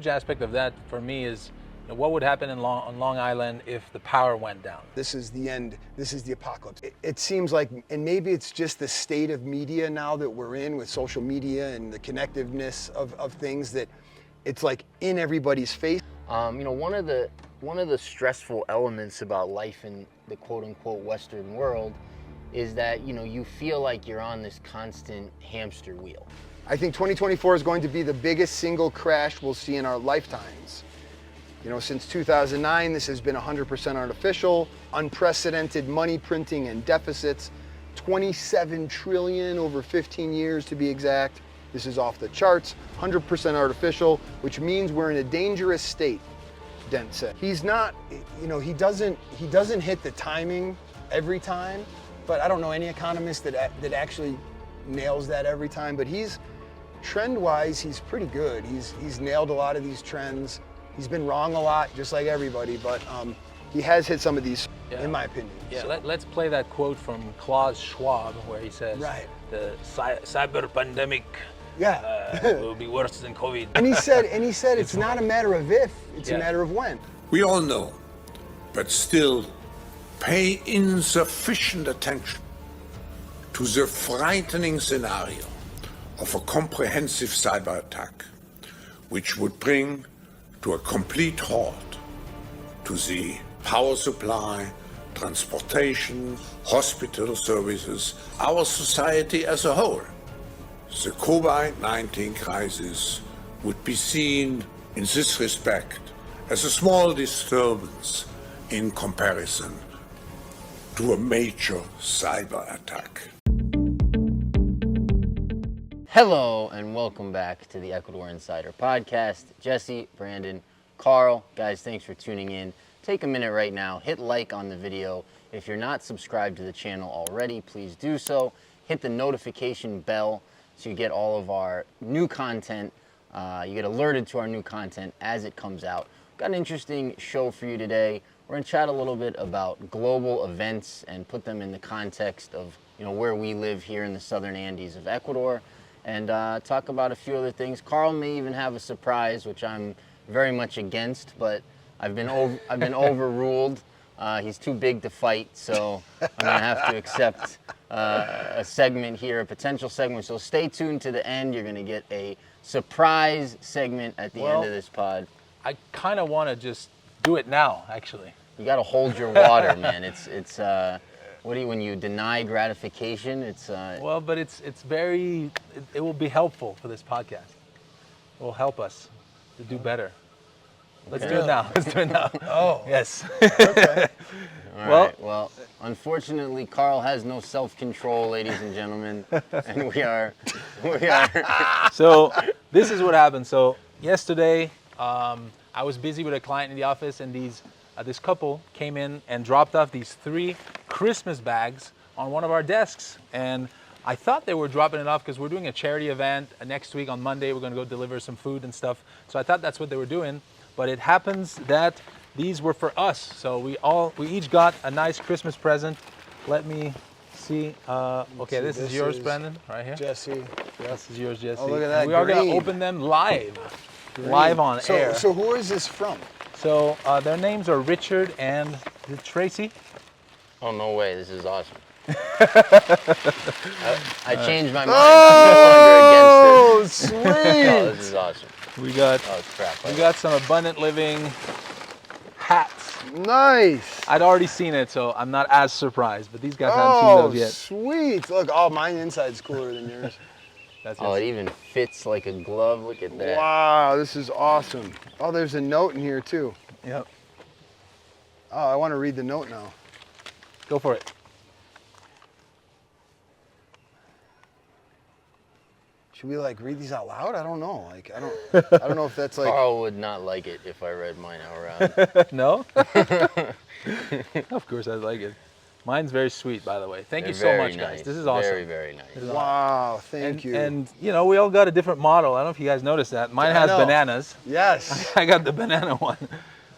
huge aspect of that for me is, what would happen on Long Island if the power went down? This is the end. This is the apocalypse. It seems like, and maybe it's just the state of media now that we're in with social media and the connectiveness of things, that it's like in everybody's face. One of the stressful elements about life in the quote unquote Western world is that, you feel like you're on this constant hamster wheel. I think 2024 is going to be the biggest single crash we'll see in our lifetimes. Since 2009, this has been 100% artificial, unprecedented money printing and deficits, 27 trillion over 15 years to be exact. This is off the charts, 100% artificial, which means we're in a dangerous state, Dent said. He's not, he doesn't hit the timing every time, but I don't know any economist that actually nails that every time, but trend-wise, he's pretty good. He's nailed a lot of these trends. He's been wrong a lot, just like everybody, but he has hit some of these, in my opinion. Yeah, so. let's play that quote from Klaus Schwab, where he says, right, the Cyberpandemic will be worse than COVID. And he said it's not a matter of if, it's a matter of when. We all know, but still pay insufficient attention to the frightening scenario of a comprehensive cyber attack, which would bring to a complete halt to the power supply, transportation, hospital services, our society as a whole. The COVID-19 crisis would be seen in this respect as a small disturbance in comparison to a major cyber attack. Hello and welcome back to the Ecuador Insider Podcast. Jesse, Brandon, Carl, guys, thanks for tuning in. Take a minute right now, hit like on the video. If you're not subscribed to the channel already, please do so. Hit the notification bell so you get all of our new content. You get alerted to our new content as it comes out. Got an interesting show for you today. We're gonna chat a little bit about global events and put them in the context of where we live here in the Southern Andes of Ecuador, and talk about a few other things. Carl may even have a surprise, which I'm very much against, but I've been overruled. He's too big to fight, so I'm gonna have to accept a segment here, a potential segment. So stay tuned to the end. You're gonna get a surprise segment at the end of this pod. I kind of want to just do it now, actually. You got to hold your water, man. It's when you deny gratification, it's well, but it will be helpful for this podcast. It will help us to do better. Let's do it now. Let's do it now. Oh. Yes. Okay. All right. Well, unfortunately, Carl has no self-control, ladies and gentlemen, and we are. So this is what happened. So yesterday, I was busy with a client in the office, and this couple came in and dropped off these 3 Christmas bags on one of our desks. And I thought they were dropping it off because we're doing a charity event next week on Monday. We're going to go deliver some food and stuff. So I thought that's what they were doing. But it happens that these were for us. So we each got a nice Christmas present. Let me see. Okay, this is yours, Brandon, right here. Jesse. This is yours, Jesse. Oh, look at that. And we are going green. to open them live on air. So who is this from? So their names are Richard and Tracy. Oh, no way. This is awesome. I changed my mind. Oh, I'm no longer against it. sweet. Oh, this is awesome. We got crap. we got some Abundant Living hats. Nice. I'd already seen it, so I'm not as surprised. But these guys haven't seen those yet. Sweet. Look, mine inside's cooler than yours. That's it even fits like a glove. Look at that. Wow, this is awesome. Oh, there's a note in here too. Yep. Oh, I want to read the note now. Go for it. Should we read these out loud? I don't know. I don't know if that's Carl would not like it if I read mine out loud. No? Of course I'd like it. Mine's very sweet, by the way. Thank you so much, guys. Nice. This is awesome. Very, very nice. Wow, thank you. And we all got a different model. I don't know if you guys noticed that. Mine has bananas. Yes. I got the banana one.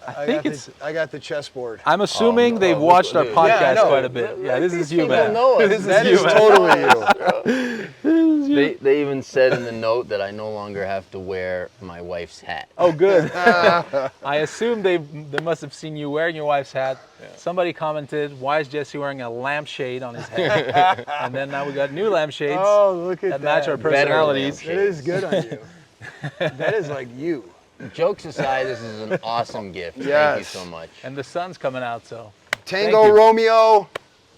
I got the chessboard. I'm assuming they've watched our podcast quite a bit. Yeah, this is you, man. Know us. This is That you, is man. totally you. This is you. They even said in the note that I no longer have to wear my wife's hat. Oh, good. I assume they must have seen you wearing your wife's hat. Somebody commented, "Why is Jesse wearing a lampshade on his head?" And then now we got new lampshades look at that match our Better personalities. lampshade. That is good on you. That is like you. Jokes aside, this is an awesome gift. Thank you Yes. so much. And the sun's coming out, so. Tango Thank you. Romeo.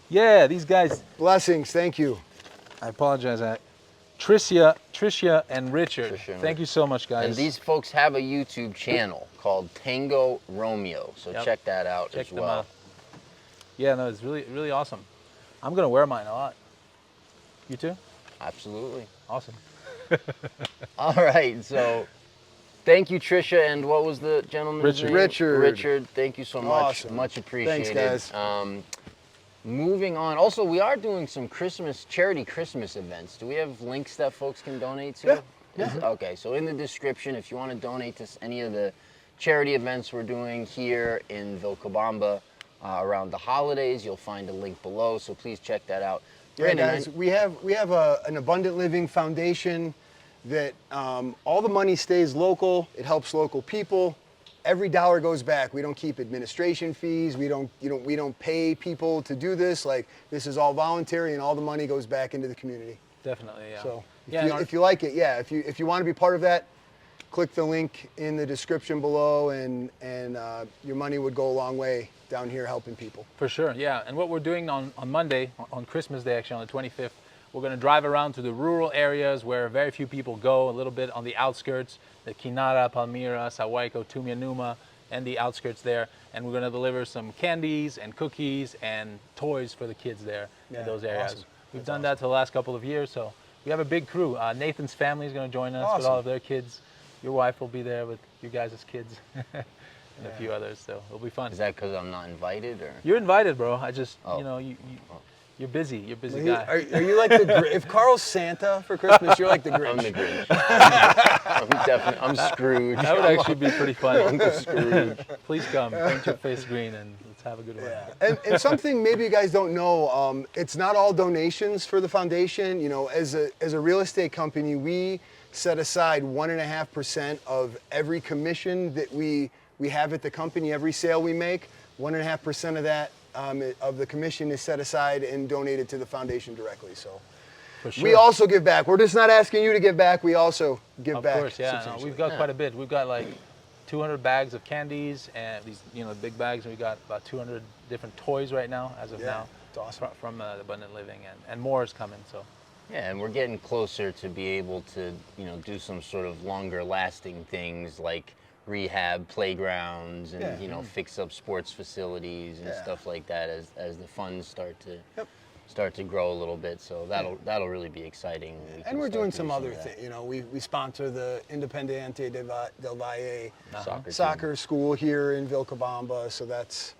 Yeah, these guys. Blessings. Thank you. I apologize. Tricia, and Richard. Tricia and Thank you so much, guys. And these folks have a YouTube channel called Tango Romeo, so Yep. check that out Check as them well. out. Yeah, no, it's really, really awesome. I'm gonna wear mine a lot. You too? Absolutely. Awesome. All right, so thank you, Tricia, and what was the gentleman's name? Richard. Richard, thank you so much. Awesome. Much appreciated. Thanks, guys. Moving on. Also, we are doing some charity Christmas events. Do we have links that folks can donate to? Yeah. Okay, so in the description, if you want to donate to any of the charity events we're doing here in Vilcabamba around the holidays, you'll find a link below, so please check that out. Yeah, Brandon, guys, we have an Abundant Living Foundation that all the money stays local. It helps local people. Every dollar goes back. We don't keep administration fees. We don't pay people to do this. Like, this is all voluntary, and all the money goes back into the community. Definitely, yeah. So yeah, if you like it, yeah. If you want to be part of that, click the link in the description below, and your money would go a long way down here helping people. for sure, yeah. And what we're doing on Monday, on Christmas Day, actually on the 25th, we're going to drive around to the rural areas where very few people go, a little bit on the outskirts, the Quinara, Palmira, Sahuaico, Tumianuma, and the outskirts there. And we're going to deliver some candies and cookies and toys for the kids there Yeah, in those areas. awesome. We've done that for the last couple of years, so we have a big crew. Nathan's family is going to join us with Awesome. all of their kids. Your wife will be there with you guys' kids and a few others, so it'll be fun. is that because I'm not invited, or? You're invited, bro. I just, Oh. you're busy. You're a busy Are guy. you like the if Carl's Santa for Christmas? You're like the Grinch. I'm the Grinch. I'm Scrooge. That would actually be pretty funny. Uncle Scrooge. Please come, paint your face green, and let's have a good one. Yeah. And something maybe you guys don't know, it's not all donations for the foundation. You know, as a real estate company, we set aside 1.5% of every commission that we have at the company, every sale we make. 1.5% of that of the commission is set aside and donated to the foundation directly. So For sure. we also give back. We're just not asking you to give back. We also give Of back. course, yeah. No, substantially. we've got quite a bit. We've got like 200 bags of candies and these, big bags, and we got about 200 different toys right now, as of Yeah, now, it's awesome. from Abundant Living, and more is coming. So Yeah, and we're getting closer to be able to, do some sort of longer lasting things like rehab playgrounds and, Yeah. fix up sports facilities and Yeah. stuff like that as the funds start to grow a little bit. So that'll really be exciting. when we can And we're start doing to some do other of that. things. We sponsor the Independiente del Valle Soccer soccer school here in Vilcabamba, so that's,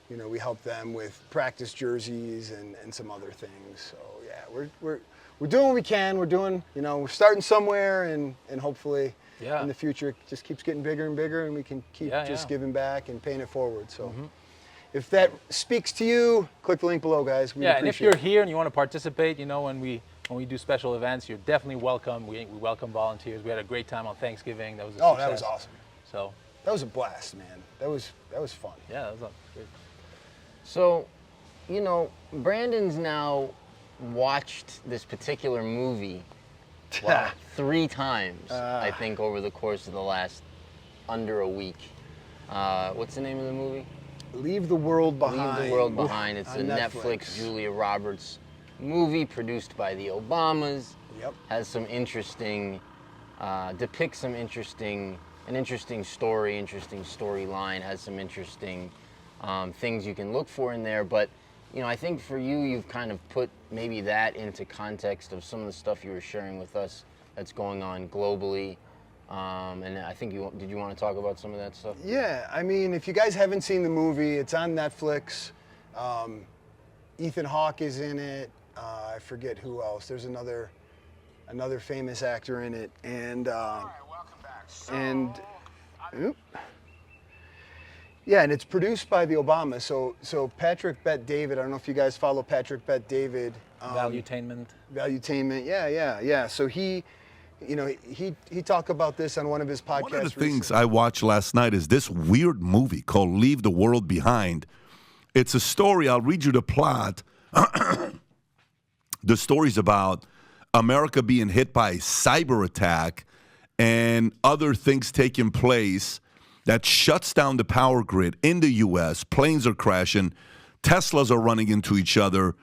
we help them with practice jerseys and some other things. So yeah, we're doing what we can. We're doing, we're starting somewhere, and hopefully Yeah. in the future it just keeps getting bigger and bigger, and we can keep Yeah, just yeah. giving back and paying it forward. So if that speaks to you, click the link below, guys. We yeah, and if appreciate you're it. here and you want to participate, when we do special events, you're definitely welcome. We welcome volunteers. We had a great time on Thanksgiving. That was a Oh, success. that was awesome. So That was a blast, man. That was fun. yeah, that was great. So, Brandon's now watched this particular movie 3 times, I think, over the course of the last under a week. What's the name of the movie? Leave the World Behind. Leave the World Behind. It's a on Netflix Julia Roberts movie produced by the Obamas. Yep. Has some interesting, depicts some interesting story, interesting storyline. Has some interesting things you can look for in there. But I think for you, you've kind of put maybe that into context of some of the stuff you were sharing with us that's going on globally. And I think did you want to talk about some of that stuff? Yeah, I mean, if you guys haven't seen the movie, it's on Netflix. Ethan Hawke is in it. I forget who else. There's another famous actor in it, and Yeah, and it's produced by the Obama. So Patrick Bet David, I don't know if you guys follow Patrick Bet David. Valuetainment. Valuetainment, yeah. So he talked about this on one of his podcasts. One of the things I watched last night is this weird movie called Leave the World Behind. It's a story. I'll read you the plot. The story's about America being hit by a cyber attack and other things taking place that shuts down the power grid in the U.S. Planes are crashing. Teslas are running into each other.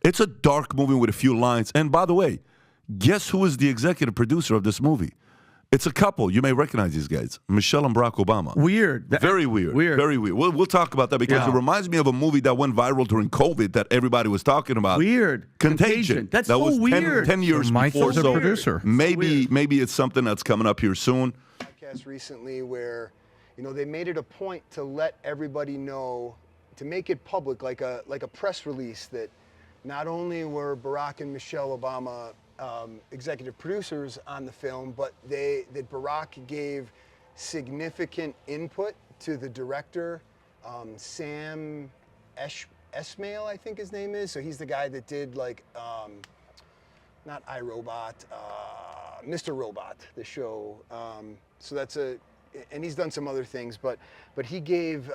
It's a dark movie with a few lines. And by the way, guess who is the executive producer of this movie? It's a couple. You may recognize these guys. Michelle and Barack Obama. Weird. Very weird. Very weird. We'll talk about that because it reminds me of a movie that went viral during COVID that everybody was talking about. Weird. Contagion. That's that so was weird. 10 years Mike's before. the producer. Maybe it's something that's coming up here soon. Podcast recently where, they made it a point to let everybody know, to make it public, like a press release, that not only were Barack and Michelle Obama executive producers on the film, but that Barack gave significant input to the director, Sam Esmail, I think his name is. So he's the guy that did not iRobot, Mr. Robot, the show. And he's done some other things, but he gave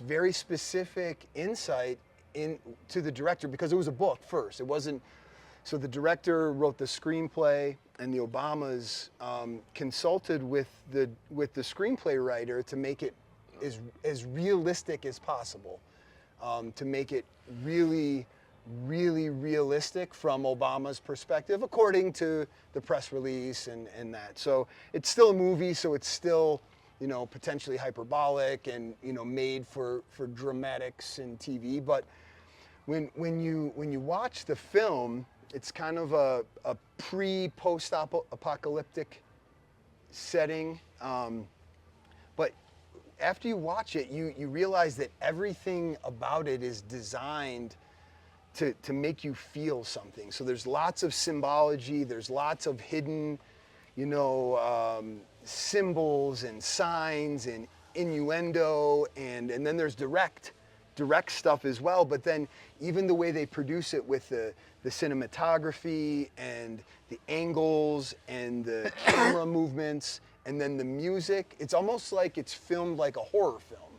very specific insight to the director, because it was a book first. It wasn't. So the director wrote the screenplay, and the Obamas consulted with the screenplay writer to make it as realistic as possible, to make it really, really realistic from Obama's perspective, according to the press release and that. So it's still a movie, so it's still, potentially hyperbolic and, made for dramatics and TV. But when you watch the film, it's kind of a post-apocalyptic setting. But after you watch it, you realize that everything about it is designed to make you feel something. So there's lots of symbology, there's lots of hidden, symbols and signs and innuendo, and then there's direct stuff as well. But then even the way they produce it with the cinematography and the angles and the camera movements and then the music, it's almost like it's filmed like a horror film,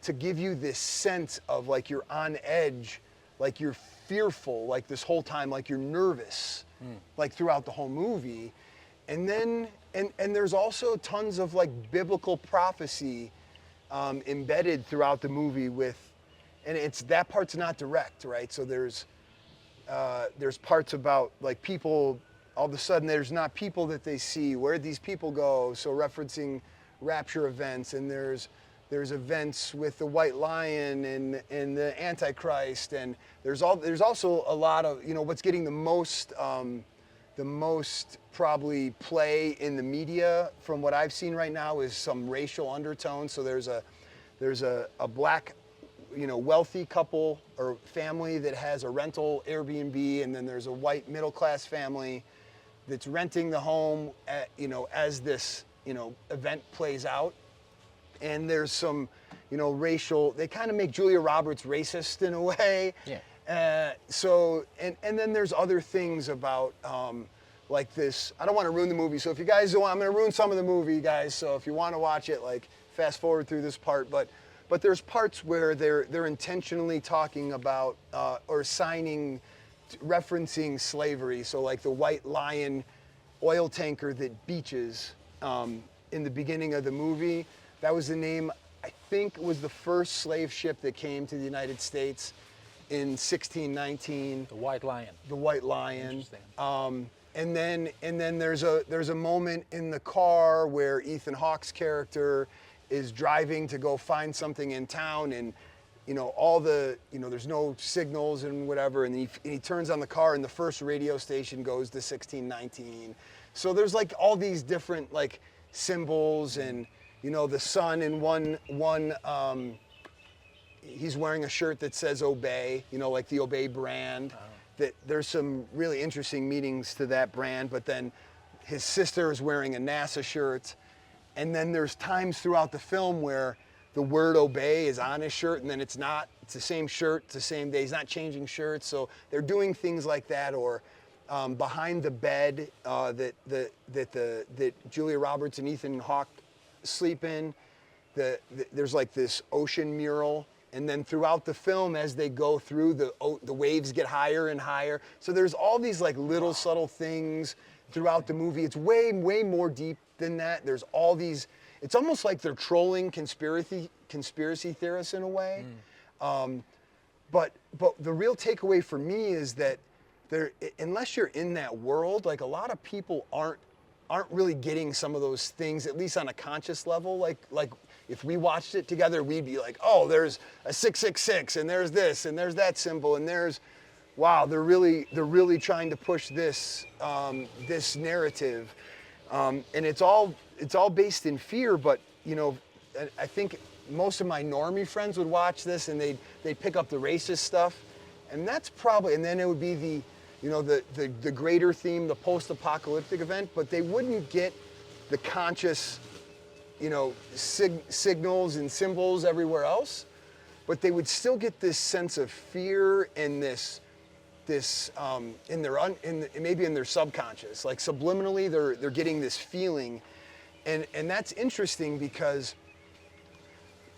to give you this sense of like you're on edge, like you're fearful, like this whole time, like you're nervous, like throughout the whole movie. And then and there's also tons of like biblical prophecy embedded throughout the movie and it's that part's not direct, right? So there's parts about like people, all of a sudden there's not people that they see. Where'd these people go? So referencing rapture events, and there's events with the white lion and the Antichrist, and there's also a lot of, what's getting the most probably play in the media from what I've seen right now is some racial undertones. So there's a black, wealthy couple or family that has a rental Airbnb, and then there's a white middle class family that's renting the home as this event plays out. And there's some racial, they kind of make Julia Roberts racist in a way. Yeah. So then there's other things about like this. I don't want to ruin the movie, so if you guys don't, I'm going to ruin some of the movie, guys. So if you want to watch it, like fast forward through this part. But there's parts where they're intentionally talking about or referencing slavery. So like the White Lion oil tanker that beaches in the beginning of the movie, that was the name, I think, was the first slave ship that came to the United States in 1619. The White Lion. The White Lion. Interesting. And then there's a moment in the car where Ethan Hawke's character is driving to go find something in town, and there's no signals and whatever, and he turns on the car, and the first radio station goes to 1619. So there's like all these different like symbols, and the sun in one he's wearing a shirt that says Obey, like the Obey brand. That there's some really interesting meanings to that brand, but then his sister is wearing a NASA shirt. And then there's times throughout the film where the word obey is on his shirt and then it's not. It's the same shirt, it's the same day. He's not changing shirts. So they're doing things like that, or behind the bed that Julia Roberts and Ethan Hawke sleep in. There's like this ocean mural, and then throughout the film, as they go through, the waves get higher and higher. So there's all these like little subtle things throughout the movie. It's way more deep than that. There's all these. It's almost like they're trolling conspiracy theorists in a way. But the real takeaway for me is that unless you're in that world, like a lot of people aren't really getting some of those things, at least on a conscious level. Like if we watched it together, we'd be like, oh, there's a 666, and there's this, and there's that symbol, and there's, wow, they're really trying to push this this narrative, and it's all based in fear. But you know, I think most of my normie friends would watch this and they'd pick up the racist stuff, and that's probably, and then it would be the greater theme, the post-apocalyptic event, but they wouldn't get the conscious, signals and symbols everywhere else, but they would still get this sense of fear and this maybe in their subconscious, like subliminally they're getting this feeling, and that's interesting because,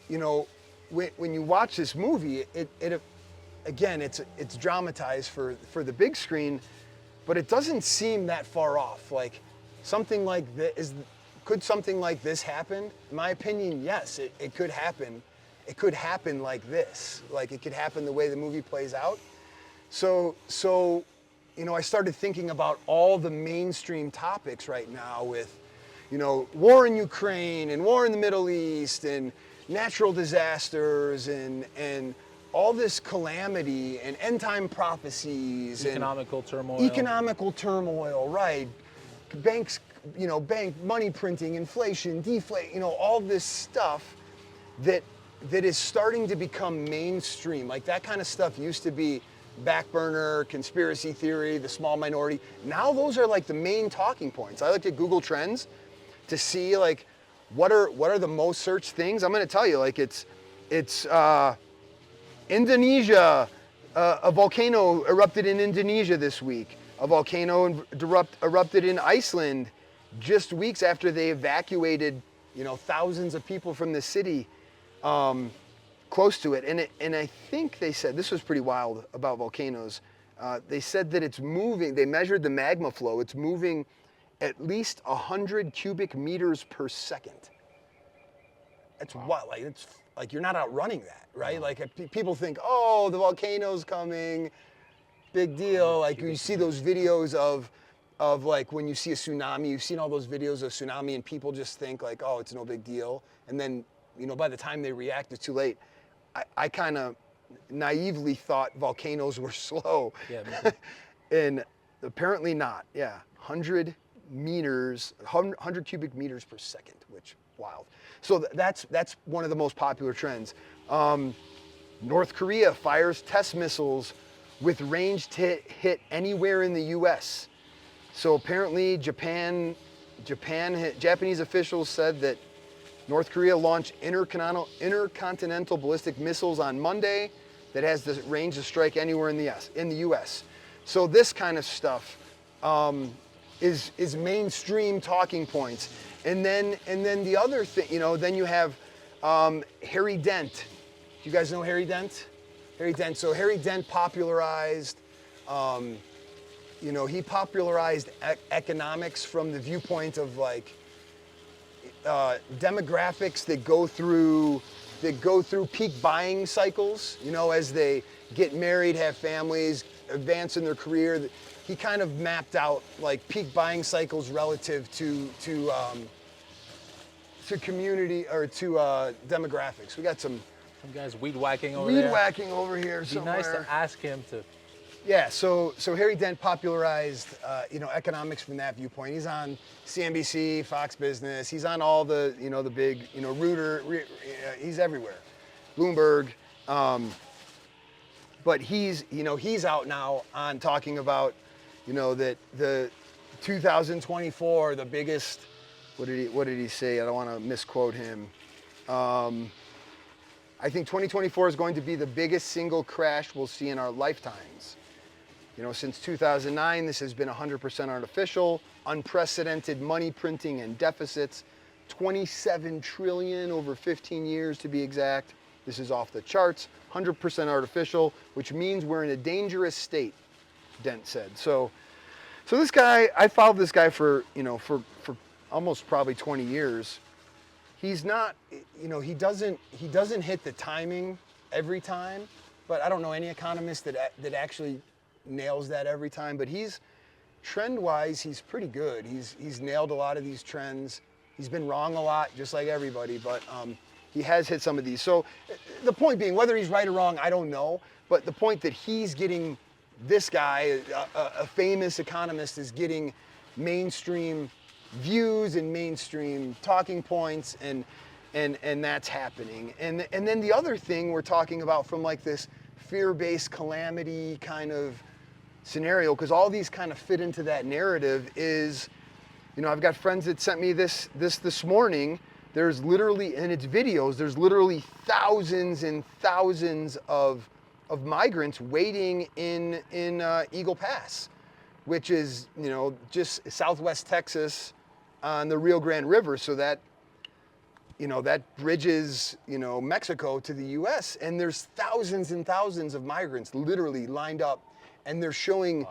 when you watch this movie, it again, it's dramatized for the big screen, but it doesn't seem that far off. Like something like this, could something like this happen? In my opinion, yes, it could happen. It could happen like this. Like it could happen the way the movie plays out. So I started thinking about all the mainstream topics right now with, war in Ukraine and war in the Middle East and natural disasters and all this calamity and end time prophecies Economical turmoil, right? Banks, bank money printing, inflation, deflation, all this stuff that is starting to become mainstream. Like that kind of stuff used to be back burner, conspiracy theory, the small minority. Now those are like the main talking points. I looked at Google Trends to see like what are the most searched things. I'm going to tell you, like it's Indonesia, a volcano erupted in Indonesia this week. A volcano erupted in Iceland just weeks after they evacuated, thousands of people from the city close to it. And I think they said, this was pretty wild about volcanoes. They said that it's moving. They measured the magma flow. It's moving at least 100 cubic meters per second. That's what, like, it's like you're not outrunning that, right? Like people think, oh, the volcano's coming, big deal. Like you see those videos of like when you see a tsunami, you've seen all those videos of tsunami and people just think like, oh, it's no big deal. And then, by the time they react, it's too late. I kind of naively thought volcanoes were slow. Yeah. And apparently not. Yeah, 100 cubic meters per second, which, wild. So that's one of the most popular trends. North Korea fires test missiles with range to hit anywhere in the U.S. So apparently Japanese officials said that North Korea launched intercontinental ballistic missiles on Monday that has the range to strike anywhere in the U.S. So this kind of stuff is mainstream talking points. And then the other thing, then you have Harry Dent. Do you guys know Harry Dent? Harry Dent. So Harry Dent popularized, he popularized economics from the viewpoint of like demographics that go through peak buying cycles. As they get married, have families, advance in their career. He kind of mapped out like peak buying cycles relative to community or to demographics. We got some guys weed whacking over there. Weed whacking over here It'd be somewhere. nice to ask him to. Yeah, so Harry Dent popularized economics from that viewpoint. He's on CNBC, Fox Business. He's on all the the big Reuters. He's everywhere, Bloomberg. But he's out now on talking about that the 2024 the biggest. What did he say? I don't want to misquote him. I think 2024 is going to be the biggest single crash we'll see in our lifetimes. You know, since 2009, this has been 100% artificial, unprecedented money printing and deficits, 27 trillion over 15 years to be exact. This is off the charts, 100% artificial, which means we're in a dangerous state, Dent said. So this guy, I followed this guy for almost probably 20 years. He's not, he doesn't hit the timing every time, but I don't know any economist that actually nails that every time. But he's trend-wise, he's pretty good. He's nailed a lot of these trends. He's been wrong a lot, just like everybody, but he has hit some of these. So the point being, whether he's right or wrong, I don't know. But the point that he's getting, this guy, a famous economist, is getting mainstream views and mainstream talking points, and that's happening. And then the other thing we're talking about from like this fear-based calamity kind of scenario, because all these kind of fit into that narrative, is, I've got friends that sent me this morning. There's literally, and it's videos, there's literally thousands and thousands of migrants waiting in Eagle Pass, which is, just southwest Texas on the Rio Grande River. So that, that bridges, Mexico to the US. And there's thousands and thousands of migrants literally lined up, and they're showing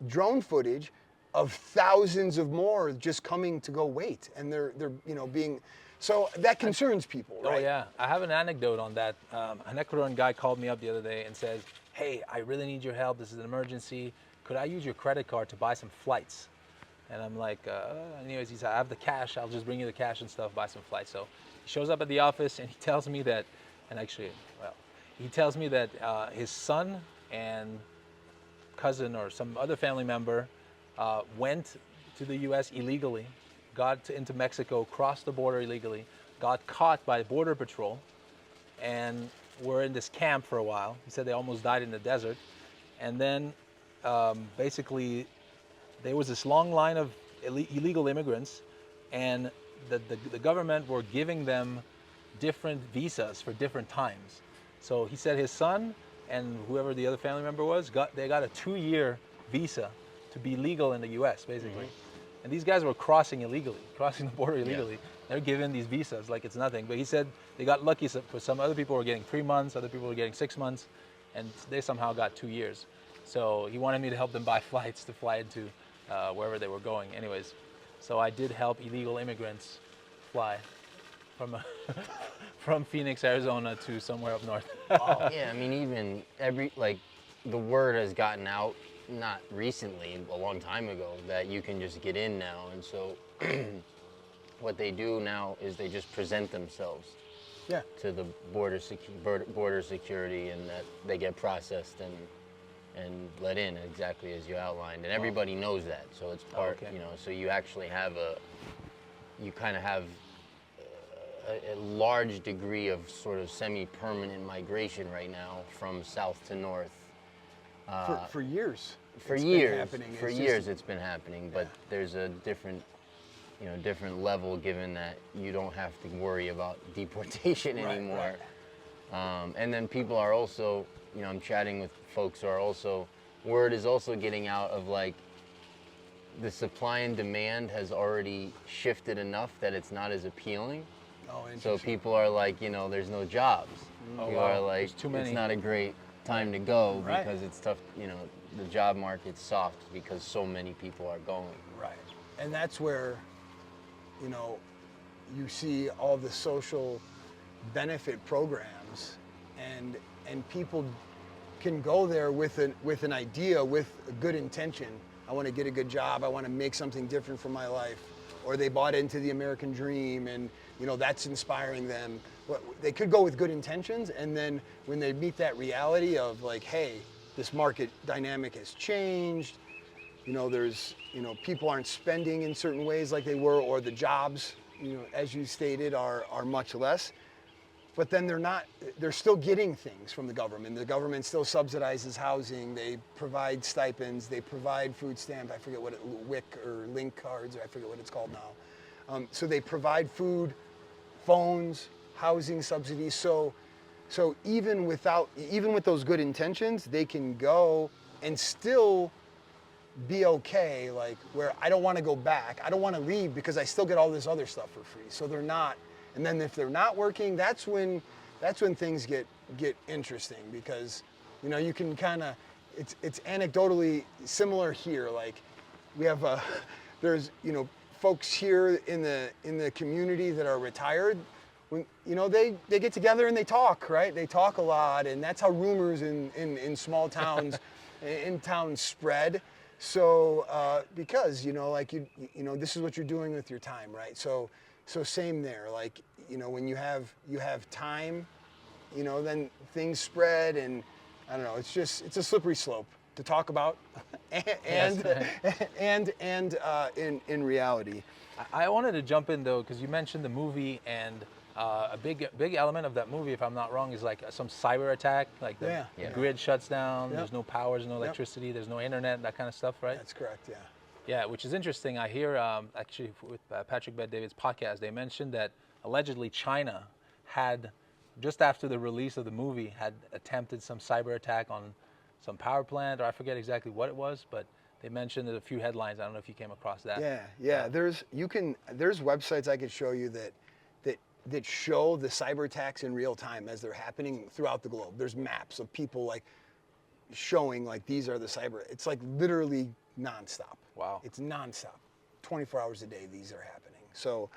drone footage of thousands of more just coming to go wait. And they're being, so that concerns people, right? Oh yeah, I have an anecdote on that. An Ecuadorian guy called me up the other day and said, hey, I really need your help. This is an emergency. Could I use your credit card to buy some flights? And I'm like, anyways, he said, I have the cash. I'll just bring you the cash and stuff, buy some flights. So he shows up at the office and he tells me that, his son and cousin or some other family member went to the US illegally, got into Mexico, crossed the border illegally, got caught by Border Patrol, and were in this camp for a while. He said they almost died in the desert. And then basically there was this long line of illegal immigrants, and the government were giving them different visas for different times. So he said his son and whoever the other family member was, they got a 2-year visa to be legal in the US, basically. Mm-hmm. And these guys were crossing the border illegally. Yeah. They're given these visas like it's nothing. But he said they got lucky. For some other people were getting 3 months, other people were getting 6 months, and they somehow got 2 years. So he wanted me to help them buy flights to fly into wherever they were going. Anyways, so I did help illegal immigrants fly from Phoenix, Arizona to somewhere up north. Yeah, I mean, even the word has gotten out, not recently, a long time ago, that you can just get in now. And so what they do now is they just present themselves to the border security, and that they get processed and let in, exactly as you outlined. And everybody knows that, so it's part, so you actually have you kind of have a large degree of sort of semi-permanent migration right now from south to north. For years. For years it's been happening, but there's a different level, given that you don't have to worry about deportation anymore. Right. And then people are also, I'm chatting with folks who are also, word is also getting out of like, the supply and demand has already shifted enough that it's not as appealing. Oh, so people are like, there's no jobs. People are like, it's not a great time to go because it's tough, the job market's soft because so many people are going. Right. And that's where, you see all the social benefit programs, and people can go there with an idea, with a good intention. I want to get a good job. I want to make something different for my life. Or they bought into the American dream, and that's inspiring them. They could go with good intentions, and then when they meet that reality of like, hey, this market dynamic has changed, there's, people aren't spending in certain ways like they were, or the jobs, as you stated, are much less. But then they're still getting things from the government. The government still subsidizes housing. They provide stipends. They provide food stamps. I forget what WIC or Link cards, I forget what it's called now. So they provide food, phones, housing subsidies. So even with those good intentions, they can go and still be okay, like where I don't want to go back, I don't want to leave because I still get all this other stuff for free. So they're not, and then if they're not working, that's when things get interesting, because you can kind of, it's anecdotally similar here. Like we have there's folks here in the community that are retired. When they get together and they talk, right? They talk a lot, and that's how rumors in small towns in towns spread. So because this is what you're doing with your time, right? So same there. Like when you have time, then things spread, and I don't know. It's a slippery slope to talk about, and in reality. I wanted to jump in though, because you mentioned the movie, and a big element of that movie, if I'm not wrong, is like some cyber attack, like the grid shuts down, Yep. There's no power, there's no electricity, there's no internet, that kind of stuff, right? That's correct. Yeah. Yeah, which is interesting. I hear actually with Patrick Bet-David's podcast, they mentioned that allegedly China had, just after the release of the movie, had attempted some cyber attack on some power plant, or I forget exactly what it was, but they mentioned a few headlines. I don't know if you came across that. Yeah. There's websites I could show you that show the cyber attacks in real time as they're happening throughout the globe. There's maps of people like showing like these are the cyber. It's like literally nonstop. Wow. It's nonstop. 24 hours a day these are happening. So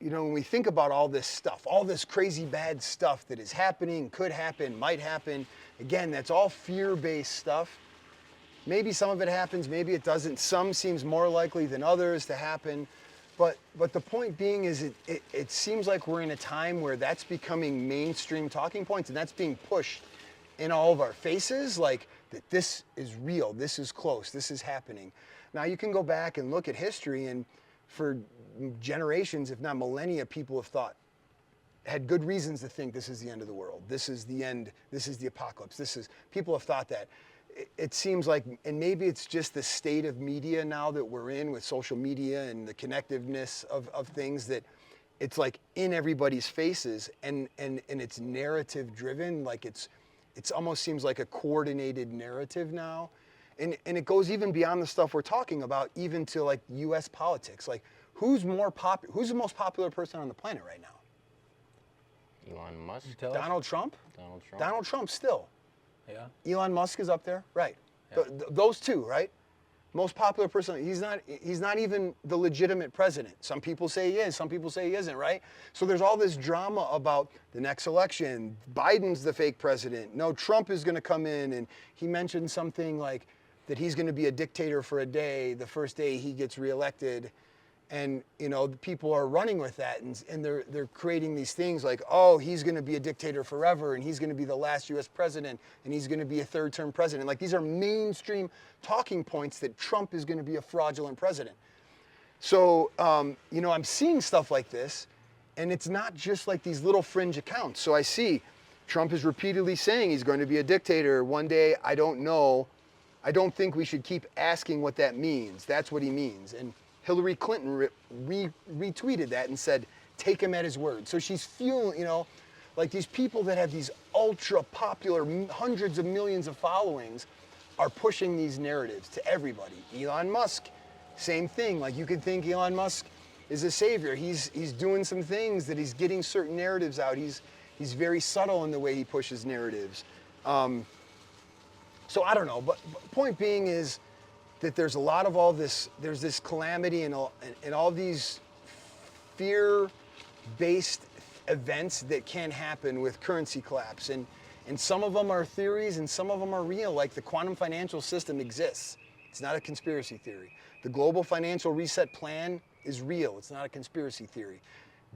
when we think about all this stuff, all this crazy bad stuff that is happening, could happen, might happen, again, that's all fear-based stuff. Maybe some of it happens, maybe it doesn't. Some seems more likely than others to happen. But the point being is it seems like we're in a time where that's becoming mainstream talking points, and that's being pushed in all of our faces, like that this is real, this is close, this is happening. Now you can go back and look at history, and for generations, if not millennia, people have had good reasons to think this is the end of the world. This is the end, this is the apocalypse. People have thought that. It seems like, and maybe it's just the state of media now that we're in with social media and the connectiveness of things, that it's like in everybody's faces, and it's narrative driven. Like it's almost seems like a coordinated narrative now. And it goes even beyond the stuff we're talking about, even to like US politics. Like who's the most popular person on the planet right now? Elon Musk. Donald Trump? Donald Trump. Donald Trump still. Yeah. Elon Musk is up there, right? Yeah. Those two, right? Most popular person. He's not even the legitimate president. Some people say he is. Some people say he isn't, right? So there's all this drama about the next election. Biden's the fake president. No, Trump is going to come in, and he mentioned something like that he's going to be a dictator for a day, the first day he gets reelected. And people are running with that, and they're creating these things like, oh, he's going to be a dictator forever, and he's going to be the last U.S. president, and he's going to be a third-term president. Like these are mainstream talking points that Trump is going to be a fraudulent president. So I'm seeing stuff like this, and it's not just like these little fringe accounts. So I see Trump is repeatedly saying he's going to be a dictator one day. I don't know. I don't think we should keep asking what that means. That's what he means. And Hillary Clinton retweeted that and said, take him at his word. So she's fueling, like these people that have these ultra popular, hundreds of millions of followings are pushing these narratives to everybody. Elon Musk, same thing. Like you could think Elon Musk is a savior. He's doing some things that he's getting certain narratives out. He's very subtle in the way he pushes narratives. So I don't know, but point being is that there's a lot of all this, there's this calamity and all these fear-based events that can happen with currency collapse. And some of them are theories and some of them are real, like the quantum financial system exists. It's not a conspiracy theory. The global financial reset plan is real. It's not a conspiracy theory.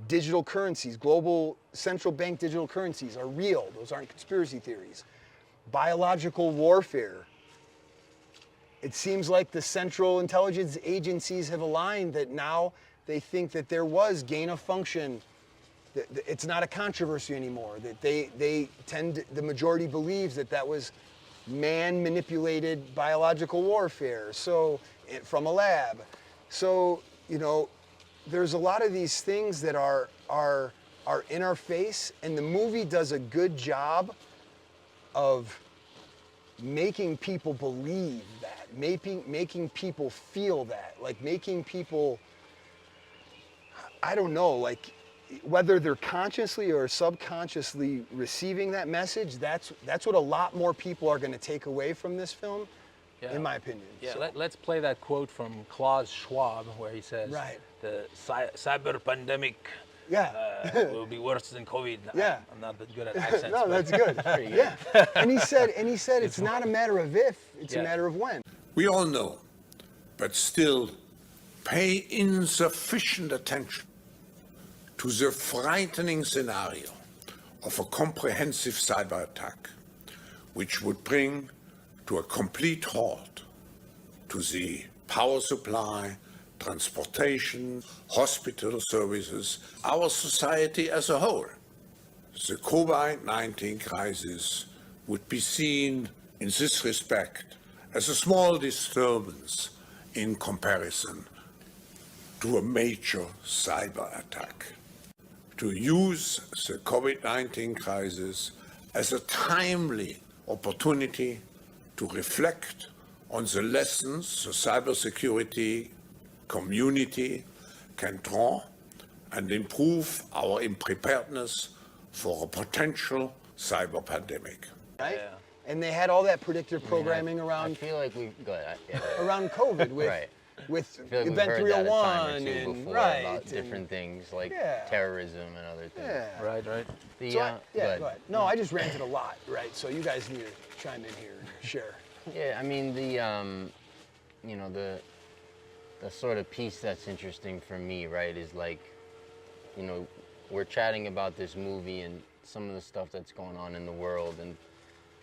Digital currencies, global central bank digital currencies are real. Those aren't conspiracy theories. Biological warfare. It seems like the central intelligence agencies have aligned that now they think that there was gain of function. It's not a controversy anymore. That the majority believes that was man-manipulated biological warfare. So from a lab. So there's a lot of these things that are in our face, and the movie does a good job of making people believe that, making people feel that, like making people, I don't know, like whether they're consciously or subconsciously receiving that message, that's what a lot more people are going to take away from this film, in my opinion. Yeah, So, let's play that quote from Klaus Schwab where he says, Right. the Cyberpandemic yeah. will be worse than COVID. Yeah. I'm not that good at accents. No, but that's good. Yeah. And he said it's not a matter of if, it's a matter of when. We all know, but still pay insufficient attention to the frightening scenario of a comprehensive cyber attack, which would bring to a complete halt to the power supply, transportation, hospital services, our society as a whole. The COVID-19 crisis would be seen in this respect as a small disturbance in comparison to a major cyber attack. To use the COVID-19 crisis as a timely opportunity to reflect on the lessons the cybersecurity community can draw and improve our preparedness for a potential cyber pandemic. Right? Yeah. And they had all that predictive programming I around feel like we go ahead. Yeah. around COVID with Right. with I feel like we've Event heard that a time 301 or two and before right about and- different things like Yeah. terrorism and other things. Yeah. Right, right. The, So go ahead. go ahead. No, I just ranted a lot, right? So you guys need to chime in here and share. Yeah, I mean you know, the sort of piece that's interesting for me, right, is like, you know, we're chatting about this movie and some of the stuff that's going on in the world and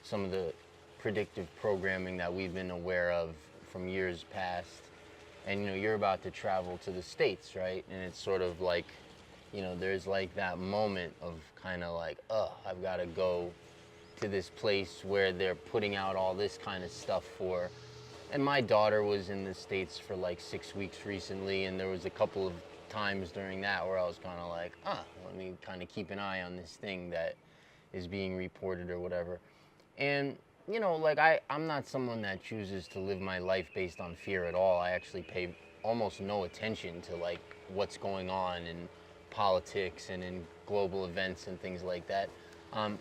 some of the predictive programming that we've been aware of from years past. And, you know, you're about to travel to the States, right? And it's sort of like, you know, there's like that moment of kind of like, I've got to go to this place where they're putting out all this kind of stuff for. And my daughter was in the States for like 6 weeks recently, and there was a couple of times during that where I was kind of like, let me kind of keep an eye on this thing that is being reported or whatever. And, you know, like I'm not someone that chooses to live my life based on fear at all. I actually pay almost no attention to like what's going on in politics and in global events and things like that.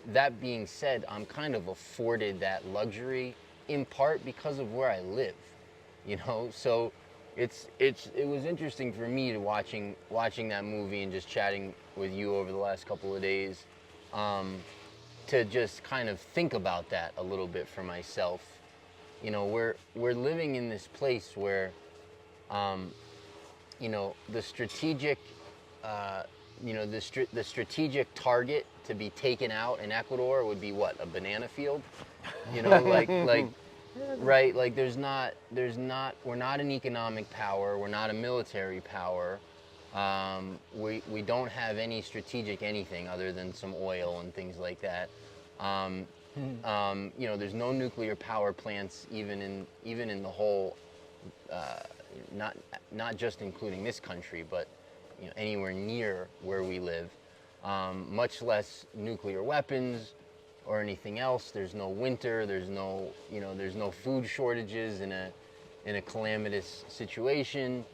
That being said, I'm kind of afforded that luxury in part because of where I live, you know. So it was interesting for me to watching that movie and just chatting with you over the last couple of days, to just kind of think about that a little bit for myself. You know, we're living in this place where, you know, the strategic, the strategic target to be taken out in Ecuador would be what, a banana field? You know, like right, like we're not an economic power, we're not a military power. We don't have any strategic anything other than some oil and things like that. You know, there's no nuclear power plants even in the whole, not just including this country, but you know, anywhere near where we live. Much less nuclear weapons or anything else. There's no winter. There's no food shortages in a calamitous situation.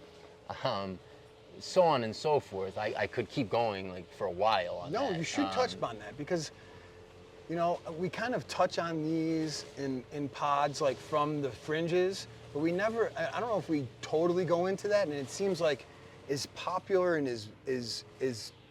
So on and so forth. I could keep going like for a while on that. No, you should touch upon that because, you know, we kind of touch on these in pods like from the fringes, but we never, I don't know if we totally go into that, and it seems like as popular and as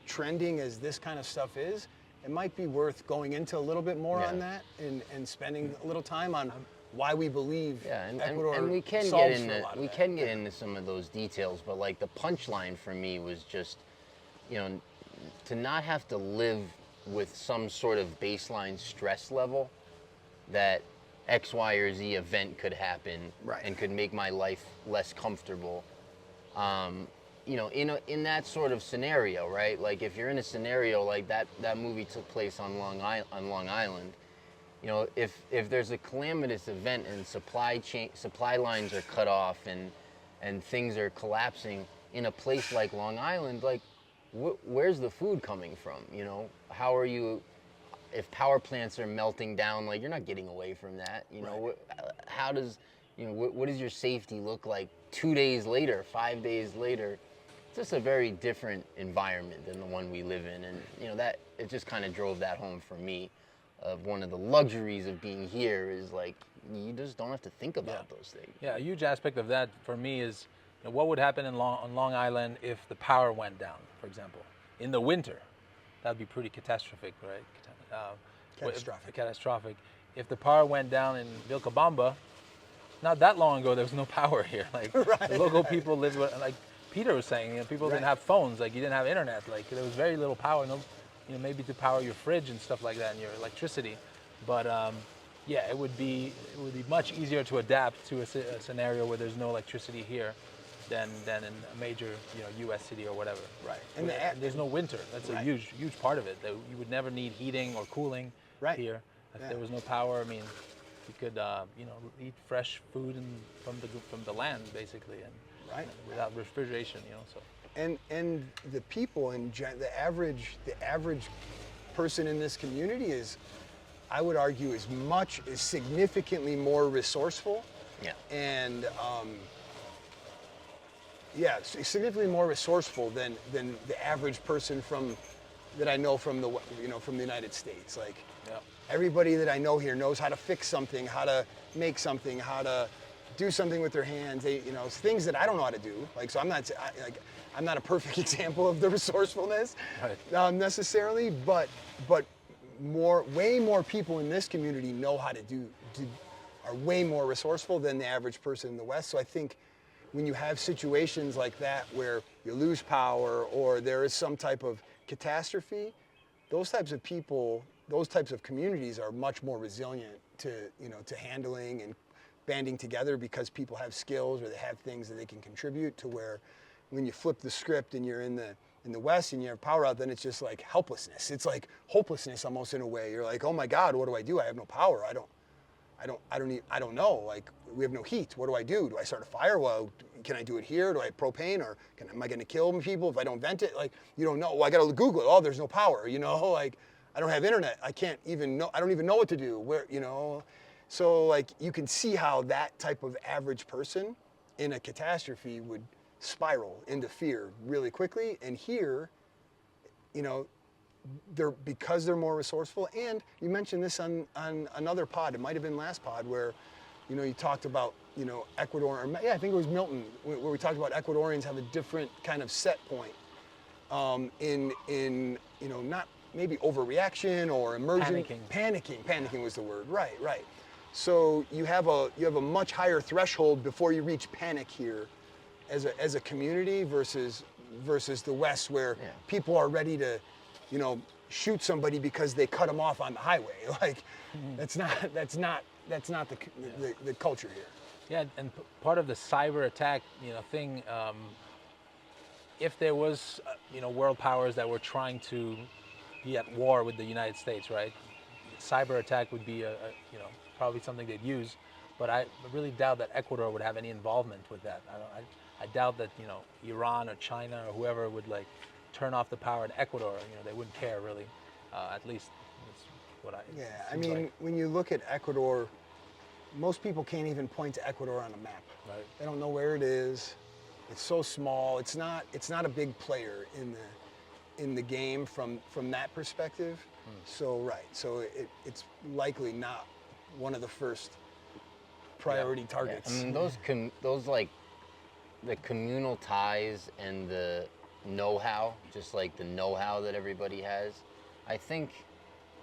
trending as this kind of stuff is, it might be worth going into a little bit more on that and spending a little time on why we believe Ecuador and we can solves get for a lot of we that. can get into some of those details, but like the punchline for me was just, you know, to not have to live with some sort of baseline stress level that X, Y, or Z event could happen and could make my life less comfortable. You know, in that sort of scenario, right? Like if you're in a scenario like that movie took place on Long Island. You know, if there's a calamitous event and supply lines are cut off and things are collapsing in a place like Long Island, like, where's the food coming from? You know, how are you? If power plants are melting down, like, you're not getting away from that. You know, how does, you know, what does your safety look like 2 days later, 5 days later? It's just a very different environment than the one we live in, and you know that it just kind of drove that home for me. Of one of the luxuries of being here is like you just don't have to think about those things. Yeah, a huge aspect of that for me is, you know, what would happen on Long Island if the power went down, for example, in the winter. That'd be pretty catastrophic, right? Catastrophic. If the power went down in Vilcabamba, not that long ago, there was no power here. Like the local people lived with, like Peter was saying, you know, people didn't have phones, like you didn't have internet, like there was very little power. No, you know, maybe to power your fridge and stuff like that and your electricity, but yeah, it would be much easier to adapt to a scenario where there's no electricity here than in a major, you know, U.S. city or whatever. Right. And there's no winter. That's a huge part of it. That you would never need heating or cooling here if there was no power. I memean, you could you know, eat fresh food from the land basically, and without refrigeration, you know. So. And the people and the average person in this community is, I would argue, is significantly more resourceful. Yeah. And significantly more resourceful than the average person that I know from the United States. Like everybody that I know here knows how to fix something, how to make something, how to do something with their hands. They, you know, things that I don't know how to do. Like, so I'm not a perfect example of the resourcefulness necessarily, but way more people in this community know how to are way more resourceful than the average person in the West. So I think when you have situations like that where you lose power or there is some type of catastrophe, those types of people, those types of communities are much more resilient to handling and banding together because people have skills or they have things that they can contribute to, where when you flip the script and you're in the West and you have power out, then it's just like helplessness. It's like hopelessness almost in a way. You're like, oh my God, what do? I have no power. I don't know. Like, we have no heat. What do? Do I start a fire? Well, can I do it here? Do I have propane, or am I going to kill people if I don't vent it? Like, you don't know. Well, I got to Google it. Oh, there's no power. You know, like I don't have internet. I can't even know. I don't even know what to do. Where, you know, so like you can see how that type of average person in a catastrophe would spiral into fear really quickly. And here, you know, because they're more resourceful. And you mentioned this on another pod, it might have been last pod, where, you know, you talked about, you know, Ecuador, I think it was Milton, where we talked about Ecuadorians have a different kind of set point in you know, not maybe overreaction or immersion. Panicking was the word. Right. So you have a much higher threshold before you reach panic here as a community versus the West, where people are ready to, you know, shoot somebody because they cut them off on the highway. Like, that's not the culture here. Yeah, and part of the cyber attack, you know, thing, if there was, you know, world powers that were trying to be at war with the United States, right? Cyber attack would be you know, probably something they'd use, but I really doubt that Ecuador would have any involvement with that. I doubt that, you know, Iran or China or whoever would like turn off the power in Ecuador. You know, they wouldn't care really. At least that's what I. Yeah, I mean, when you look at Ecuador, most people can't even point to Ecuador on a map. Right. They don't know where it is. It's so small. It's not a big player in the game from that perspective. So it's likely not one of the first priority targets. I mean, those like the communal ties and the know-how, just like the know-how that everybody has. I think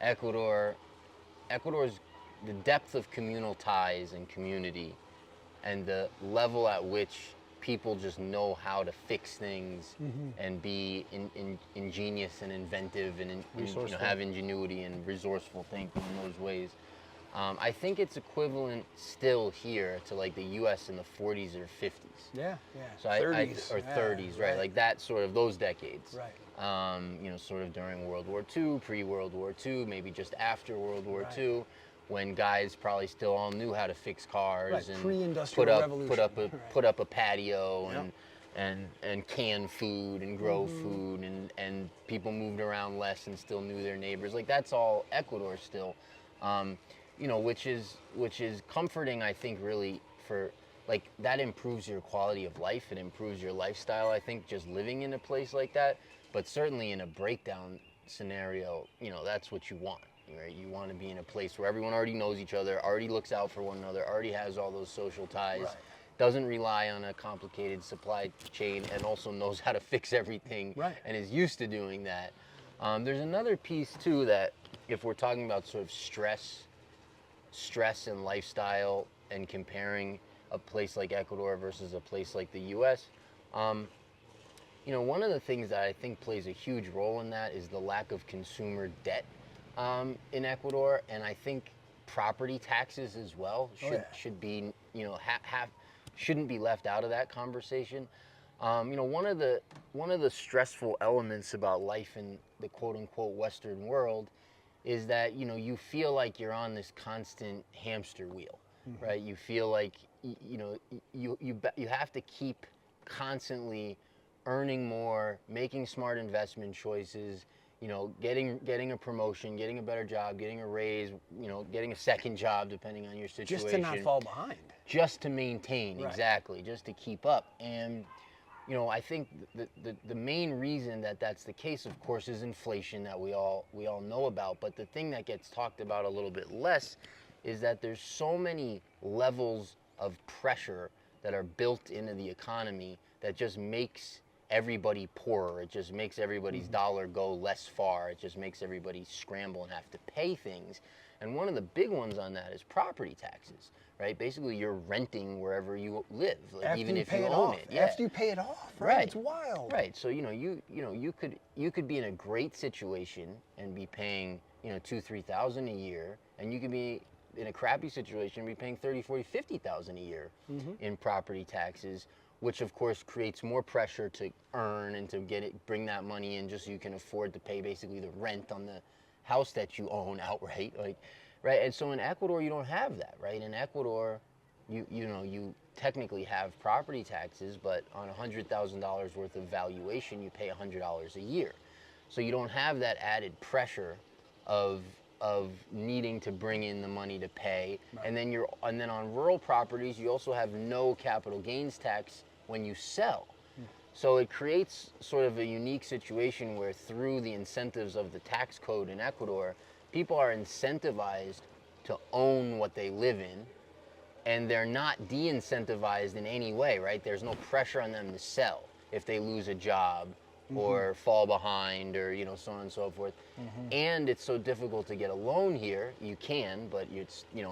Ecuador's the depth of communal ties and community and the level at which people just know how to fix things and be ingenious and inventive and you know, have ingenuity and resourceful thinking in those ways. I think it's equivalent still here to like the U.S. in the 40s or 50s. Yeah. So 30s. Or 30s, right? Like that sort of those decades. Right. You know, sort of during World War II, pre-World War II, maybe just after World War II, when guys probably still all knew how to fix cars and pre-industrial revolution. put up a patio and can food and grow food, and people moved around less and still knew their neighbors. Like, that's all Ecuador still, you know, which is comforting, I think, really, for, like, that improves your quality of life. It improves your lifestyle, I think, just living in a place like that. But certainly in a breakdown scenario, you know, that's what you want, right? You want to be in a place where everyone already knows each other, already looks out for one another, already has all those social ties. Right. Doesn't rely on a complicated supply chain, and also knows how to fix everything, Right. and is used to doing that. There's another piece too, that if we're talking about sort of stress and lifestyle, and comparing a place like Ecuador versus a place like the US, you know, one of the things that I think plays a huge role in that is the lack of consumer debt in Ecuador, and I think property taxes as well should be, you know, shouldn't be left out of that conversation. You know, one of the stressful elements about life in the quote unquote Western world is that, you know, you feel like you're on this constant hamster wheel, right? You feel like, you know, you have to keep constantly earning more, making smart investment choices, you know, getting a promotion, getting a better job, getting a raise, you know, getting a second job depending on your situation. Just to not fall behind. Just to maintain, Right. exactly, just to keep up. And, you know, I think the main reason that that's the case, of course, is inflation that we all know about. But the thing that gets talked about a little bit less is that there's so many levels of pressure that are built into the economy that just makes everybody poorer. It just makes everybody's dollar go less far. It just makes everybody scramble and have to pay things. And one of the big ones on that is property taxes, right? Basically, you're renting wherever you live, like, After even you if pay you it own off. it. Yeah. After you pay it off, right? Right. It's wild. Right. So, you know, you could be in a great situation and be paying, you know, $2,000-3,000 a year, and you could be in a crappy situation and be paying $30,000, $40,000, $50,000 a year in property taxes, which of course creates more pressure to earn and to bring that money in just so you can afford to pay basically the rent on the house that you own outright, like, right? And so in Ecuador, you don't have that, right? In Ecuador, you technically have property taxes, but on $100,000 worth of valuation, you pay $100 a year. So you don't have that added pressure of needing to bring in the money to pay. Right. And then on rural properties, you also have no capital gains tax when you sell. So it creates sort of a unique situation where, through the incentives of the tax code in Ecuador, people are incentivized to own what they live in, and they're not de-incentivized in any way, right? There's no pressure on them to sell if they lose a job or fall behind, or, you know, so on and so forth. And it's so difficult to get a loan here. You can, but it's, you know,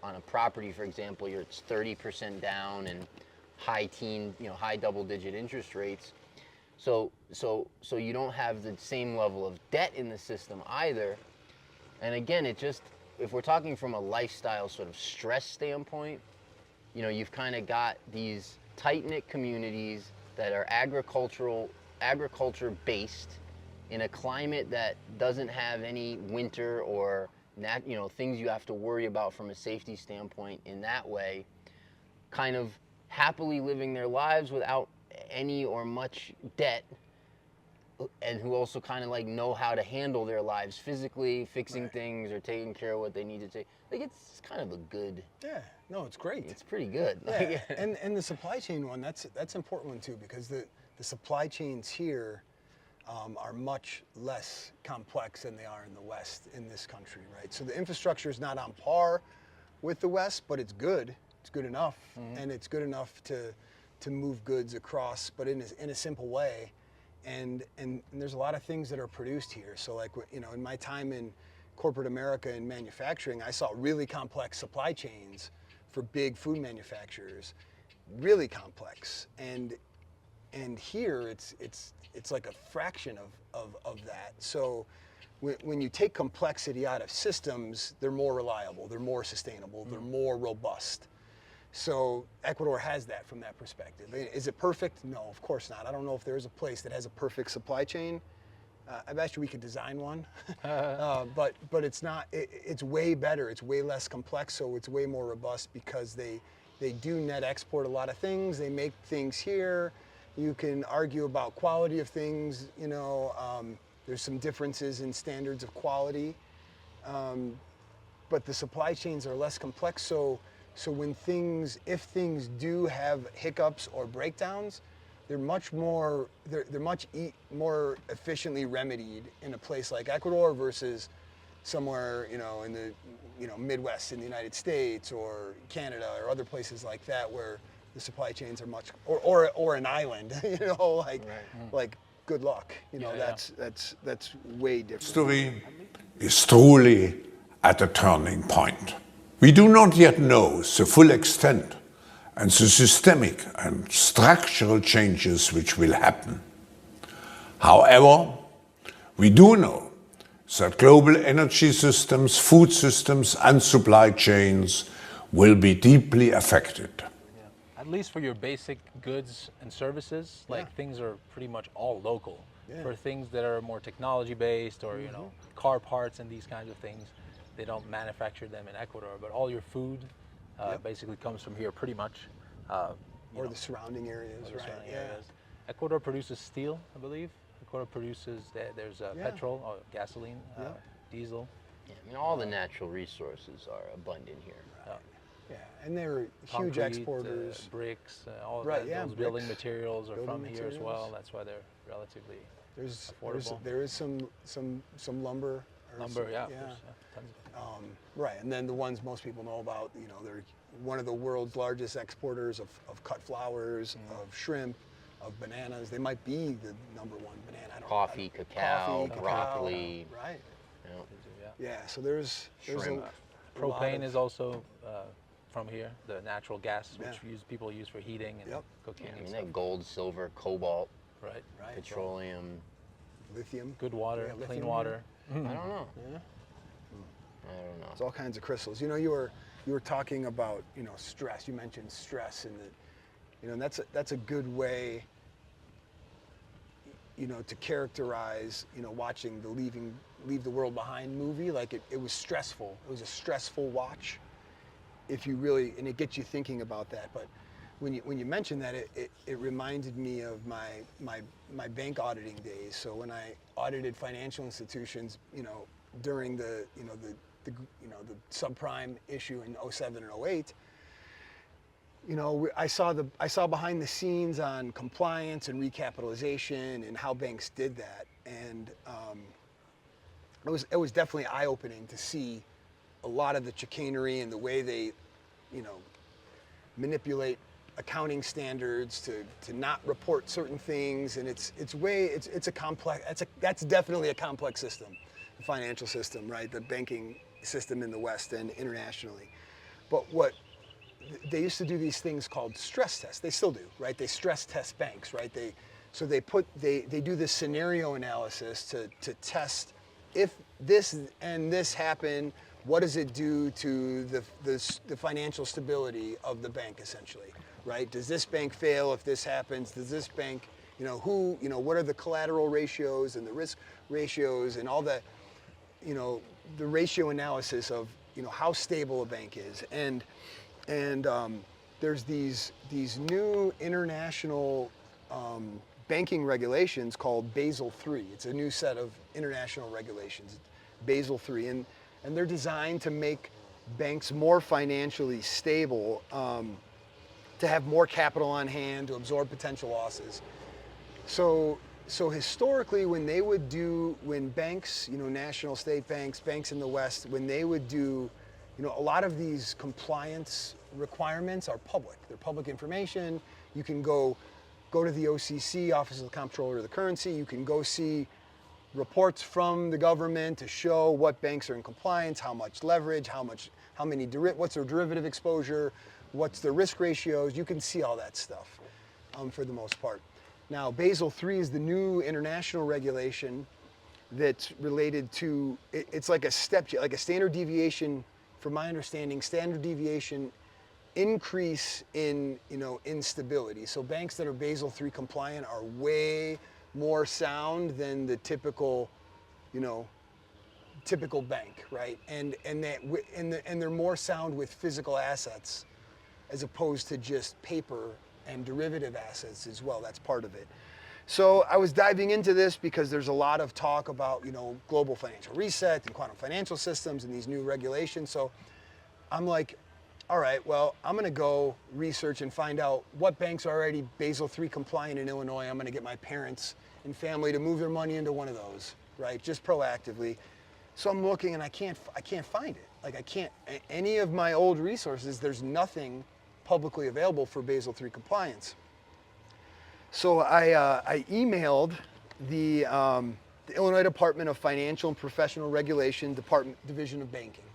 on a property, for example, it's 30% down and high double-digit interest rates. So you don't have the same level of debt in the system either. And again, if we're talking from a lifestyle sort of stress standpoint, you know, you've kind of got these tight-knit communities that are agriculture based in a climate that doesn't have any winter or things you have to worry about from a safety standpoint in that way, kind of happily living their lives without any or much debt, and who also kind of like know how to handle their lives physically, fixing things or taking care of what they need to take. Like, it's kind of a good. Yeah, no, it's great. It's pretty good. Yeah. and the supply chain one, that's an important one too, because the supply chains here are much less complex than they are in the West, in this country, right? So the infrastructure is not on par with the West, but it's good. It's good enough, and it's good enough to move goods across, but in a simple way. And there's a lot of things that are produced here. So, like, you know, in my time in corporate America in manufacturing, I saw really complex supply chains for big food manufacturers, really complex. And here it's like a fraction of that. So when you take complexity out of systems, they're more reliable, they're more sustainable, they're more robust. So Ecuador has that from that perspective. Is it perfect? No, of course not. I don't know if there is a place that has a perfect supply chain. I bet you we could design one, but it's not. It's way better. It's way less complex, so it's way more robust because they do net export a lot of things. They make things here. You can argue about quality of things. There's some differences in standards of quality, but the supply chains are less complex. So if things do have hiccups or breakdowns, they're much more efficiently remedied in a place like Ecuador versus somewhere in the Midwest in the United States or Canada or other places like that where the supply chains are much or an island, like good luck. That's way different. History is truly at a turning point. We do not yet know the full extent and the systemic and structural changes which will happen. However, we do know that global energy systems, food systems, and supply chains will be deeply affected. Yeah. At least for your basic goods and services, things are pretty much all local. Yeah. For things that are more technology-based or car parts and these kinds of things, they don't manufacture them in Ecuador. But all your food basically comes from here, pretty much. Or the surrounding areas, right? Areas. Ecuador produces steel, I believe. Ecuador produces, there's petrol, or gasoline, diesel. Yeah, I mean, all the natural resources are abundant here. Yeah, and they're huge Concrete, exporters. Bricks, all of Right, that. yeah, Those building bricks, materials are building from here as materials. well. That's why they're relatively affordable. There is some lumber. Lumber, tons yeah. Right, and then the ones most people know about, they're one of the world's largest exporters of cut flowers, of shrimp, of bananas. They might be the number one banana. Coffee, cacao, broccoli. Right. Yeah. Yeah. So there's Shrimp. Propane is also from here, the natural gas which people use for heating and cooking. I mean, and they have stuff. gold, silver, cobalt, Right. petroleum. lithium. Good water, lithium clean here. water. I don't know. Yeah. I don't know. It's all kinds of crystals. You were talking about stress. You mentioned stress and that's a good way to characterize watching the Leave the World Behind movie. Like it was stressful. It was a stressful watch. If you really, and it gets you thinking about that. But when you mentioned that, it reminded me of my bank auditing days. So when I audited financial institutions, during the subprime issue in 07 and 08, I saw behind the scenes on compliance and recapitalization and how banks did that, and it was definitely eye-opening to see a lot of the chicanery and the way they, manipulate accounting standards to not report certain things, and it's a complex. That's definitely a complex system, the financial system, right? The banking system in the West and internationally. But they used to do these things called stress tests. They still do, right? They stress test banks, right? They do this scenario analysis to test if this and this happen, what does it do to the financial stability of the bank, essentially, right? Does this bank fail if this happens? Does this bank, what are the collateral ratios and the risk ratios and all that, the ratio analysis of, how stable a bank is. And there's these new international banking regulations called Basel III. It's a new set of international regulations, Basel III, and they're designed to make banks more financially stable, to have more capital on hand to absorb potential losses. So historically, when banks, national state banks, banks in the West, when they would do, a lot of these compliance requirements are public. They're public information. You can go to the OCC, Office of the Comptroller of the Currency. You can go see reports from the government to show what banks are in compliance, how much leverage, what's their derivative exposure, what's their risk ratios. You can see all that stuff for the most part. Now, Basel III is the new international regulation that's related to, it's like a standard deviation, from my understanding, standard deviation increase in instability. So banks that are Basel III compliant are way more sound than the typical bank, right? And they're more sound with physical assets as opposed to just paper and derivative assets as well. That's part of it. So I was diving into this because there's a lot of talk about, global financial reset and quantum financial systems and these new regulations. So I'm like, all right, well, I'm going to go research and find out what banks are already Basel III compliant in Illinois. I'm going to get my parents and family to move their money into one of those, right? Just proactively. So I'm looking and I can't find it. Like, I can't, any of my old resources, there's nothing publicly available for Basel III compliance. So I emailed the Illinois Department of Financial and Professional Regulation, Division of Banking.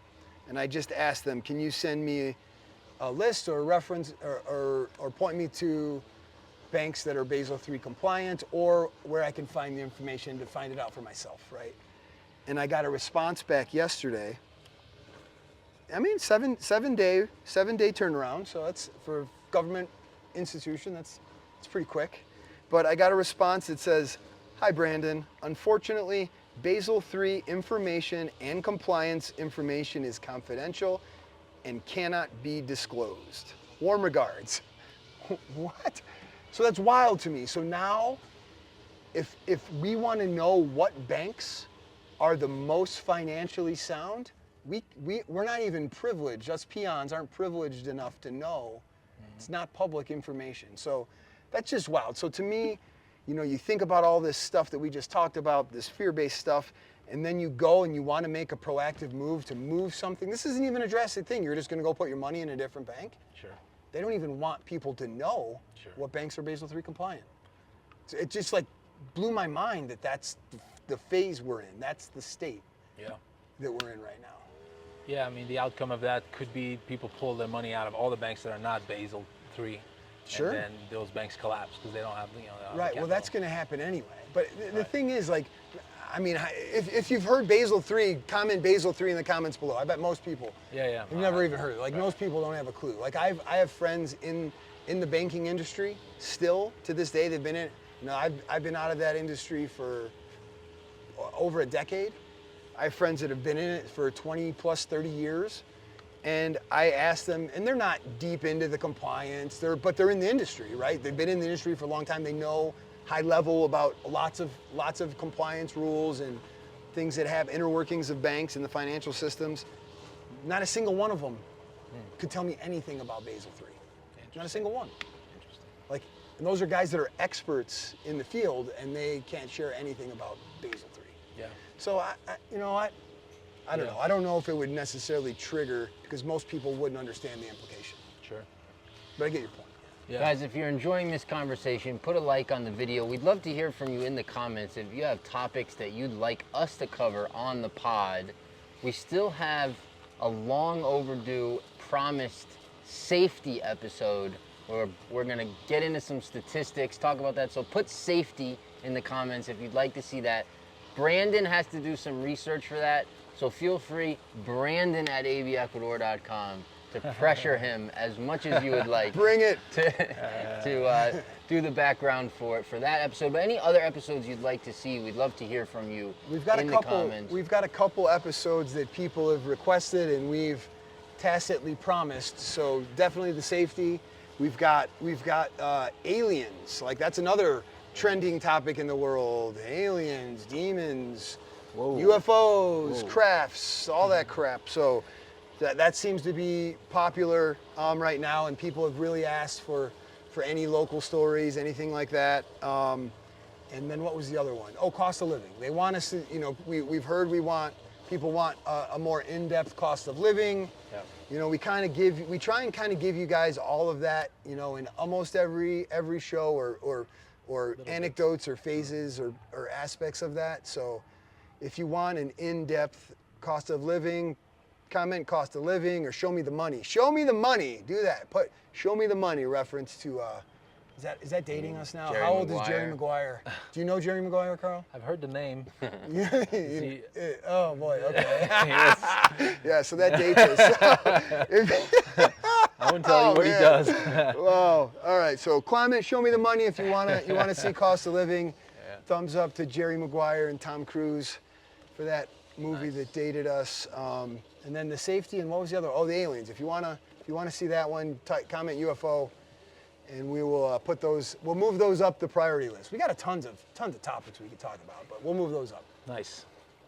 And I just asked them, can you send me a list or a reference or point me to banks that are Basel III compliant, or where I can find the information to find it out for myself, right? And I got a response back yesterday. I mean, seven day turnaround. So that's, for a government institution, it's pretty quick. But I got a response that says, "Hi Brandon, unfortunately, Basel III information and compliance information is confidential and cannot be disclosed. Warm regards." What? So that's wild to me. So now, if we want to know what banks are the most financially sound, we're not even privileged. Us peons aren't privileged enough to know. It's not public information. So that's just wild. So to me, you think about all this stuff that we just talked about, this fear-based stuff, and then you go and you want to make a proactive move to move something. This isn't even a drastic thing. You're just going to go put your money in a different bank. Sure. They don't even want people to know what banks are Basel III compliant. So it just blew my mind that that's the phase we're in. That's the state that we're in right now. Yeah, I mean, the outcome of that could be people pull their money out of all the banks that are not Basel III. Sure. And then those banks collapse because they don't have, the right. Well, that's capital. going to happen anyway. But the thing is, if you've heard Basel III, comment Basel III in the comments below. I bet most people have never even heard it. Most people don't have a clue. I have friends in the banking industry still to this day. They've been in. I've been out of that industry for over a decade. I have friends that have been in it for 20 plus 30 years. And I asked them, and they're not deep into the compliance, but they're in the industry, right? They've been in the industry for a long time. They know high level about lots of compliance rules and things that have inner workings of banks and the financial systems. Not a single one of them could tell me anything about Basel III. Not a single one. Interesting. And those are guys that are experts in the field, and they can't share anything about Basel III. Yeah. So I don't know. I don't know if it would necessarily trigger, because most people wouldn't understand the implication. Sure. But I get your point. Yeah. Guys, if you're enjoying this conversation, put a like on the video. We'd love to hear from you in the comments. If you have topics that you'd like us to cover on the pod, we still have a long overdue promised safety episode where we're going to get into some statistics, talk about that. So put safety in the comments if you'd like to see that. Brandon has to do some research for that. So feel free, Brandon at avecuador.com, to pressure him as much as you would like. Bring it. To do the background for that episode. But any other episodes you'd like to see, we'd love to hear from you the comments. We've got a couple episodes that people have requested and we've tacitly promised. So definitely the safety. We've got aliens. That's another trending topic in the world. Aliens, demons, UFOs, crafts, all that crap. So that seems to be popular right now, and people have really asked for any local stories, anything like that. And then what was the other one? Oh, cost of living. They want us to, we've heard people want a more in-depth cost of living. Yep. We try and kind of give you guys all of that, in almost every show or anecdotes or phases or aspects of that. So if you want an in-depth cost of living, comment cost of living or show me the money. Show me the money. Do that. Put show me the money reference to is that dating us now? Jerry How old Maguire. is Jerry Maguire? Do you know Jerry Maguire, Carl? I've heard the name. Oh boy, okay. Yeah, so that dates us. I wouldn't tell you what he does. Wow. All right. So comment, show me the money if you wanna see cost of living. Yeah. Thumbs up to Jerry Maguire and Tom Cruise for that movie that dated us. And then the safety, and what was the other? Oh, the aliens. If you wanna see that one, comment UFO. and we will put those. We'll move those up the priority list. We got tons of topics we could talk about, but we'll move those up. Nice,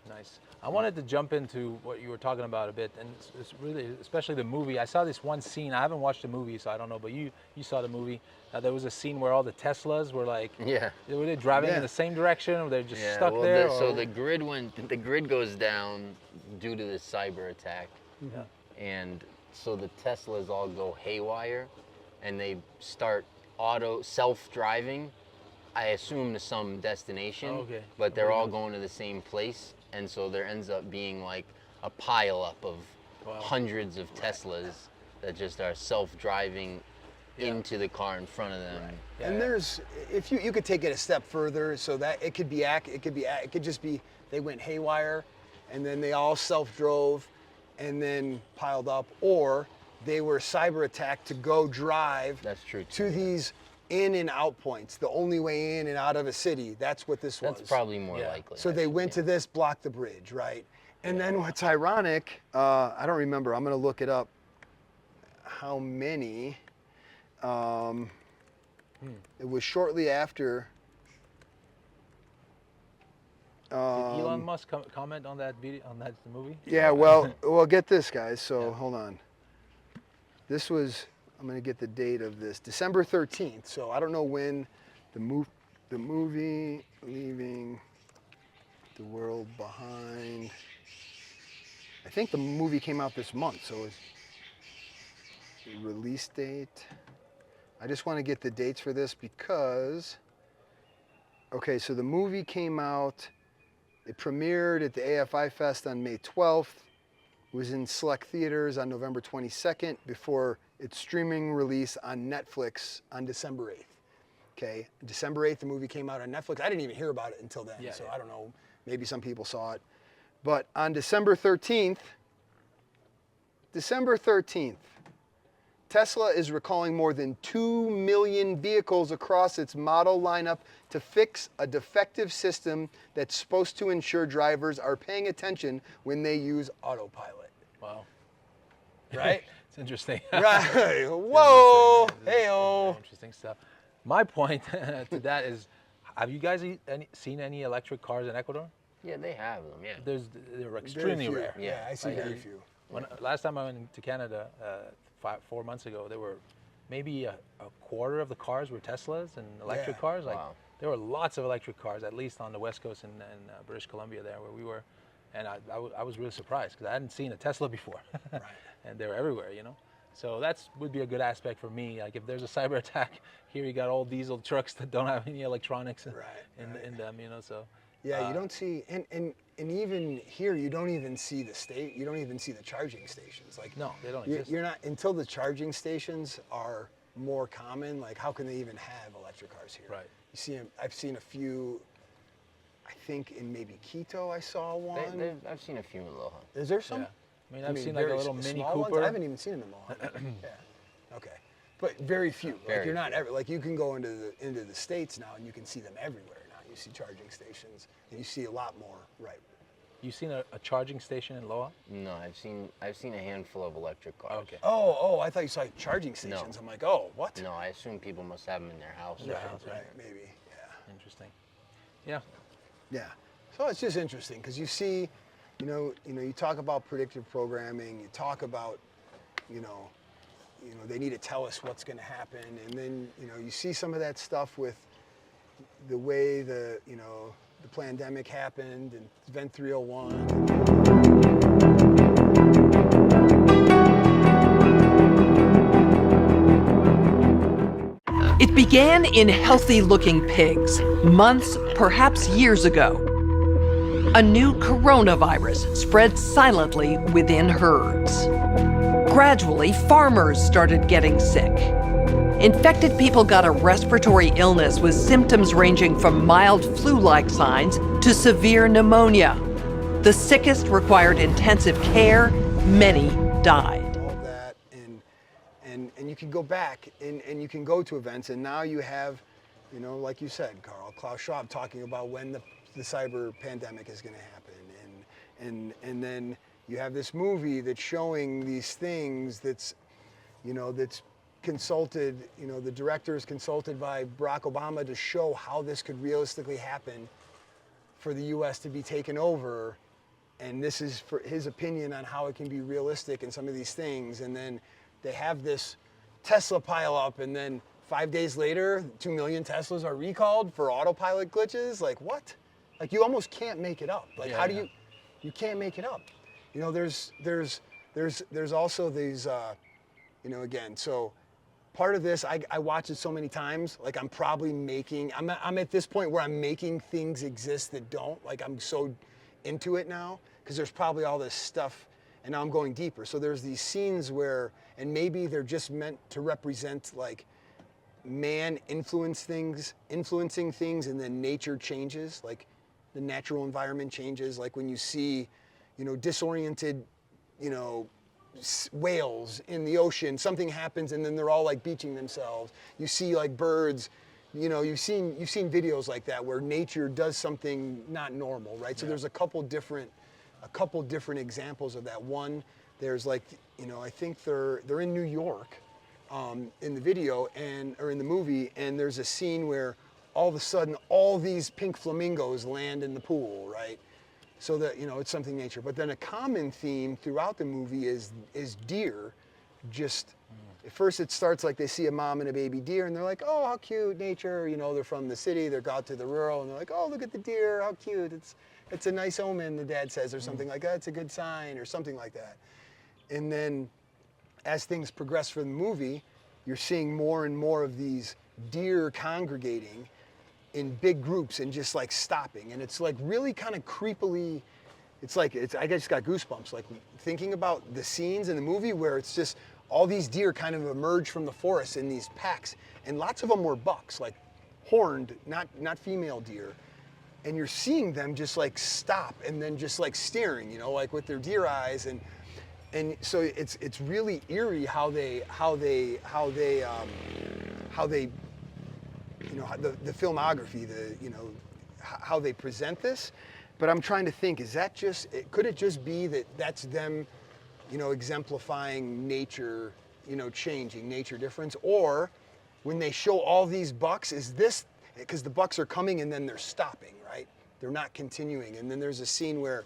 nice. I wanted to jump into what you were talking about a bit, and it's really, especially the movie. I saw this one scene. I haven't watched the movie, so I don't know, but you saw the movie. There was a scene where all the Teslas were like, were they driving in the same direction, or they're just stuck there? So the grid goes down due to this cyber attack, and so the Teslas all go haywire, and they start self-driving. I assume to some destination, but they're all going to the same place, and so there ends up being like a pile up of hundreds of Teslas that just are self-driving into the car in front of them. Right. Yeah, and there's, if you could take it a step further, so that it could just be they went haywire, and then they all self-drove, and then piled up, or they were cyber attacked to go drive. That's true to these in and out points, the only way in and out of a city. That's what this was. That's probably more likely. So they went to this, blocked the bridge, right? And then what's ironic, I don't remember, I'm gonna look it up, how many, it was shortly after. Did Elon Musk comment on that video, on that movie? Yeah, well, get this, guys, so hold on. This was, I'm gonna get the date of this, December 13th, so I don't know when the movie Leaving the World Behind, I think the movie came out this month, so it's the release date. I just want to get the dates for this because, okay, so the movie came out, it premiered at the AFI Fest on May 12th, was in select theaters on November 22nd before its streaming release on Netflix on December 8th. Okay, December 8th, the movie came out on Netflix. I didn't even hear about it until then, so I don't know, maybe some people saw it. But on December 13th, Tesla is recalling more than 2 million vehicles across its model lineup to fix a defective system that's supposed to ensure drivers are paying attention when they use Autopilot. Wow. Right? It's interesting. Right. Whoa. Hey-oh. Interesting stuff. My point to that is, have you guys seen any electric cars in Ecuador? Yeah, they have them, yeah. They're extremely rare. Yeah, I see very few. Last time I went to Canada, 4 months ago, there were maybe a quarter of the cars were Teslas and electric cars. Like there were lots of electric cars, at least on the west coast in British Columbia, there where we were, and I was really surprised because I hadn't seen a Tesla before, and they're everywhere, you know. So that would be a good aspect for me. Like if there's a cyber attack, here you got old diesel trucks that don't have any electronics in them, you know. So yeah, you don't see, and even here, you don't even see you don't even see the charging stations. Like no, they don't exist. You're not, until the charging stations are more common, like how can they even have electric cars here? Right. You see them, I've seen a few, I think in maybe Quito I saw one. I've seen a few in Loja. Is there some? Yeah. I mean, I've seen like a little Mini Cooper. Ones? I haven't even seen them in Loja. Yeah. Okay. But very few. Like you're not like you can go into the States now and you can see them everywhere now. You see charging stations and you see a lot more, right? You seen a charging station in Loja? No, I've seen a handful of electric cars. Okay. Oh, I thought you saw charging stations. No. I'm like, oh, what? No, I assume people must have them in their house. Right, maybe, yeah. Interesting. Yeah. Yeah. So it's just interesting because you see, you talk about predictive programming, you talk about, they need to tell us what's going to happen, and then you see some of that stuff with the way the pandemic happened and Event 301. It began in healthy-looking pigs, months, perhaps years ago. A new coronavirus spread silently within herds. Gradually, farmers started getting sick. Infected people got a respiratory illness with symptoms ranging from mild flu-like signs to severe pneumonia. The sickest required intensive care. Many died. All that, and you can go back and you can go to events, and now you have, like you said, Carl, Klaus Schwab talking about when the cyber pandemic is going to happen, and then you have this movie that's showing these things that's consulted, the directors consulted by Barack Obama to show how this could realistically happen for the U.S. to be taken over. And this is for his opinion on how it can be realistic in some of these things. And then they have this Tesla pile up, and then 5 days later, 2 million Teslas are recalled for autopilot glitches. Like, what? Like, you almost can't make it up. Like, how do you can't make it up. There's also these, again, so part of this, I watch it so many times, like I'm probably I'm at this point where I'm making things exist that don't, like I'm so into it now, because there's probably all this stuff, and now I'm going deeper. So there's these scenes where, and maybe they're just meant to represent like man influencing things, and then nature changes, like the natural environment changes, like when you see, disoriented, whales in the ocean, something happens and then they're all like beaching themselves. You see like birds, you've seen videos like that where nature does something not normal, right? So there's a couple different examples of that. One, there's like, I think they're in New York, in the video or in the movie, and there's a scene where all of a sudden all these pink flamingos land in the pool, right? So that, it's something nature. But then a common theme throughout the movie is deer. Just, at first it starts like they see a mom and a baby deer, and they're like, oh, how cute, nature. They're from the city, they're out to the rural, and they're like, oh, look at the deer, how cute. It's a nice omen, the dad says, or something like that. It's a good sign, or something like that. And then as things progress for the movie, you're seeing more and more of these deer congregating in big groups and just like stopping, and it's like really kind of creepily. I just got goosebumps like thinking about the scenes in the movie where it's just all these deer kind of emerge from the forest in these packs, and lots of them were bucks, like horned, not female deer, and you're seeing them just like stop and then just like staring, like with their deer eyes, and so it's really eerie how they the filmography, how they present this. But I'm trying to think, could it just be that that's them, exemplifying nature, changing, nature difference? Or when they show all these bucks, is this, because the bucks are coming and then they're stopping, right? They're not continuing. And then there's a scene where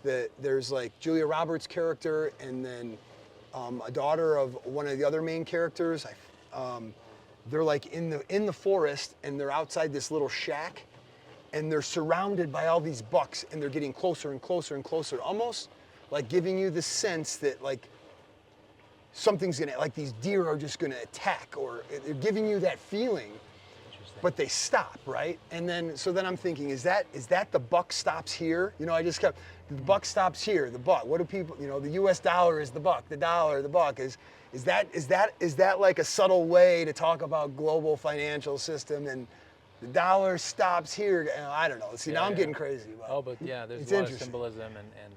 there's like Julia Roberts' character and then a daughter of one of the other main characters. They're like in the forest, and they're outside this little shack, and they're surrounded by all these bucks, and they're getting closer and closer and closer, almost like giving you the sense that like like these deer are just gonna attack, or they're giving you that feeling, but they stop, right? And then, so then I'm thinking, is that the buck stops here? The buck stops here, the buck. What do people, the US dollar is the buck, the dollar, the buck. Is that like a subtle way to talk about global financial system, and the dollar stops here? I don't know. See, now I'm getting crazy. But there's a lot of symbolism and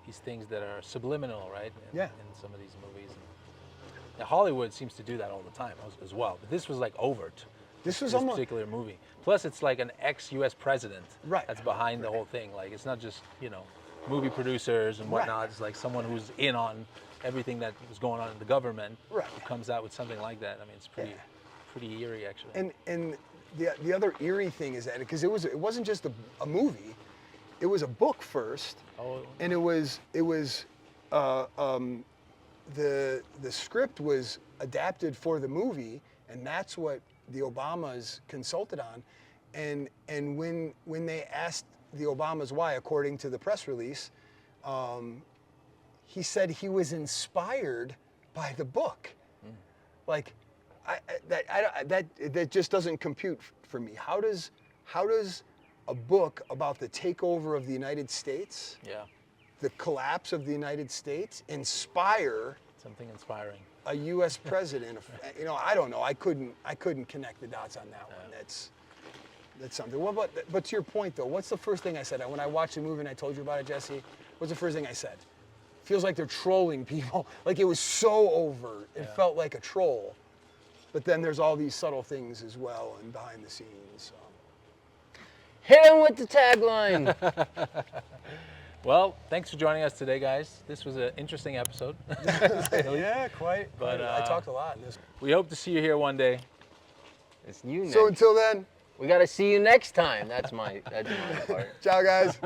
these things that are subliminal, right? In some of these movies. Now, Hollywood seems to do that all the time as well. But this was like overt. This particular movie. Plus, it's like an ex-U.S. president that's behind the whole thing. Like, it's not just, movie producers and whatnot. Right. It's like someone who's in on everything that was going on in the government who comes out with something like that. I mean, it's pretty eerie, actually. And the other eerie thing is that, because it wasn't just a movie, it was a book first. Oh. And the script was adapted for the movie, and that's what the Obamas consulted on. And when they asked the Obamas why, according to the press release, he said he was inspired by the book. Like, that just doesn't compute for me. How does a book about the takeover of the United States, the collapse of the United States, inspire something inspiring? A U.S. president? I don't know. I couldn't connect the dots on that one. That's something. But to your point though, what's the first thing I said when I watched the movie and I told you about it, Jesse? What's the first thing I said? Feels like they're trolling people. Like, it was so overt. It felt like a troll. But then there's all these subtle things as well and behind the scenes. So. Hit him with the tagline. Well, thanks for joining us today, guys. This was an interesting episode. Yeah, quite. But, I talked a lot. We hope to see you here one day. It's you next. So until then, We got to see you next time. That's my part. ciao guys.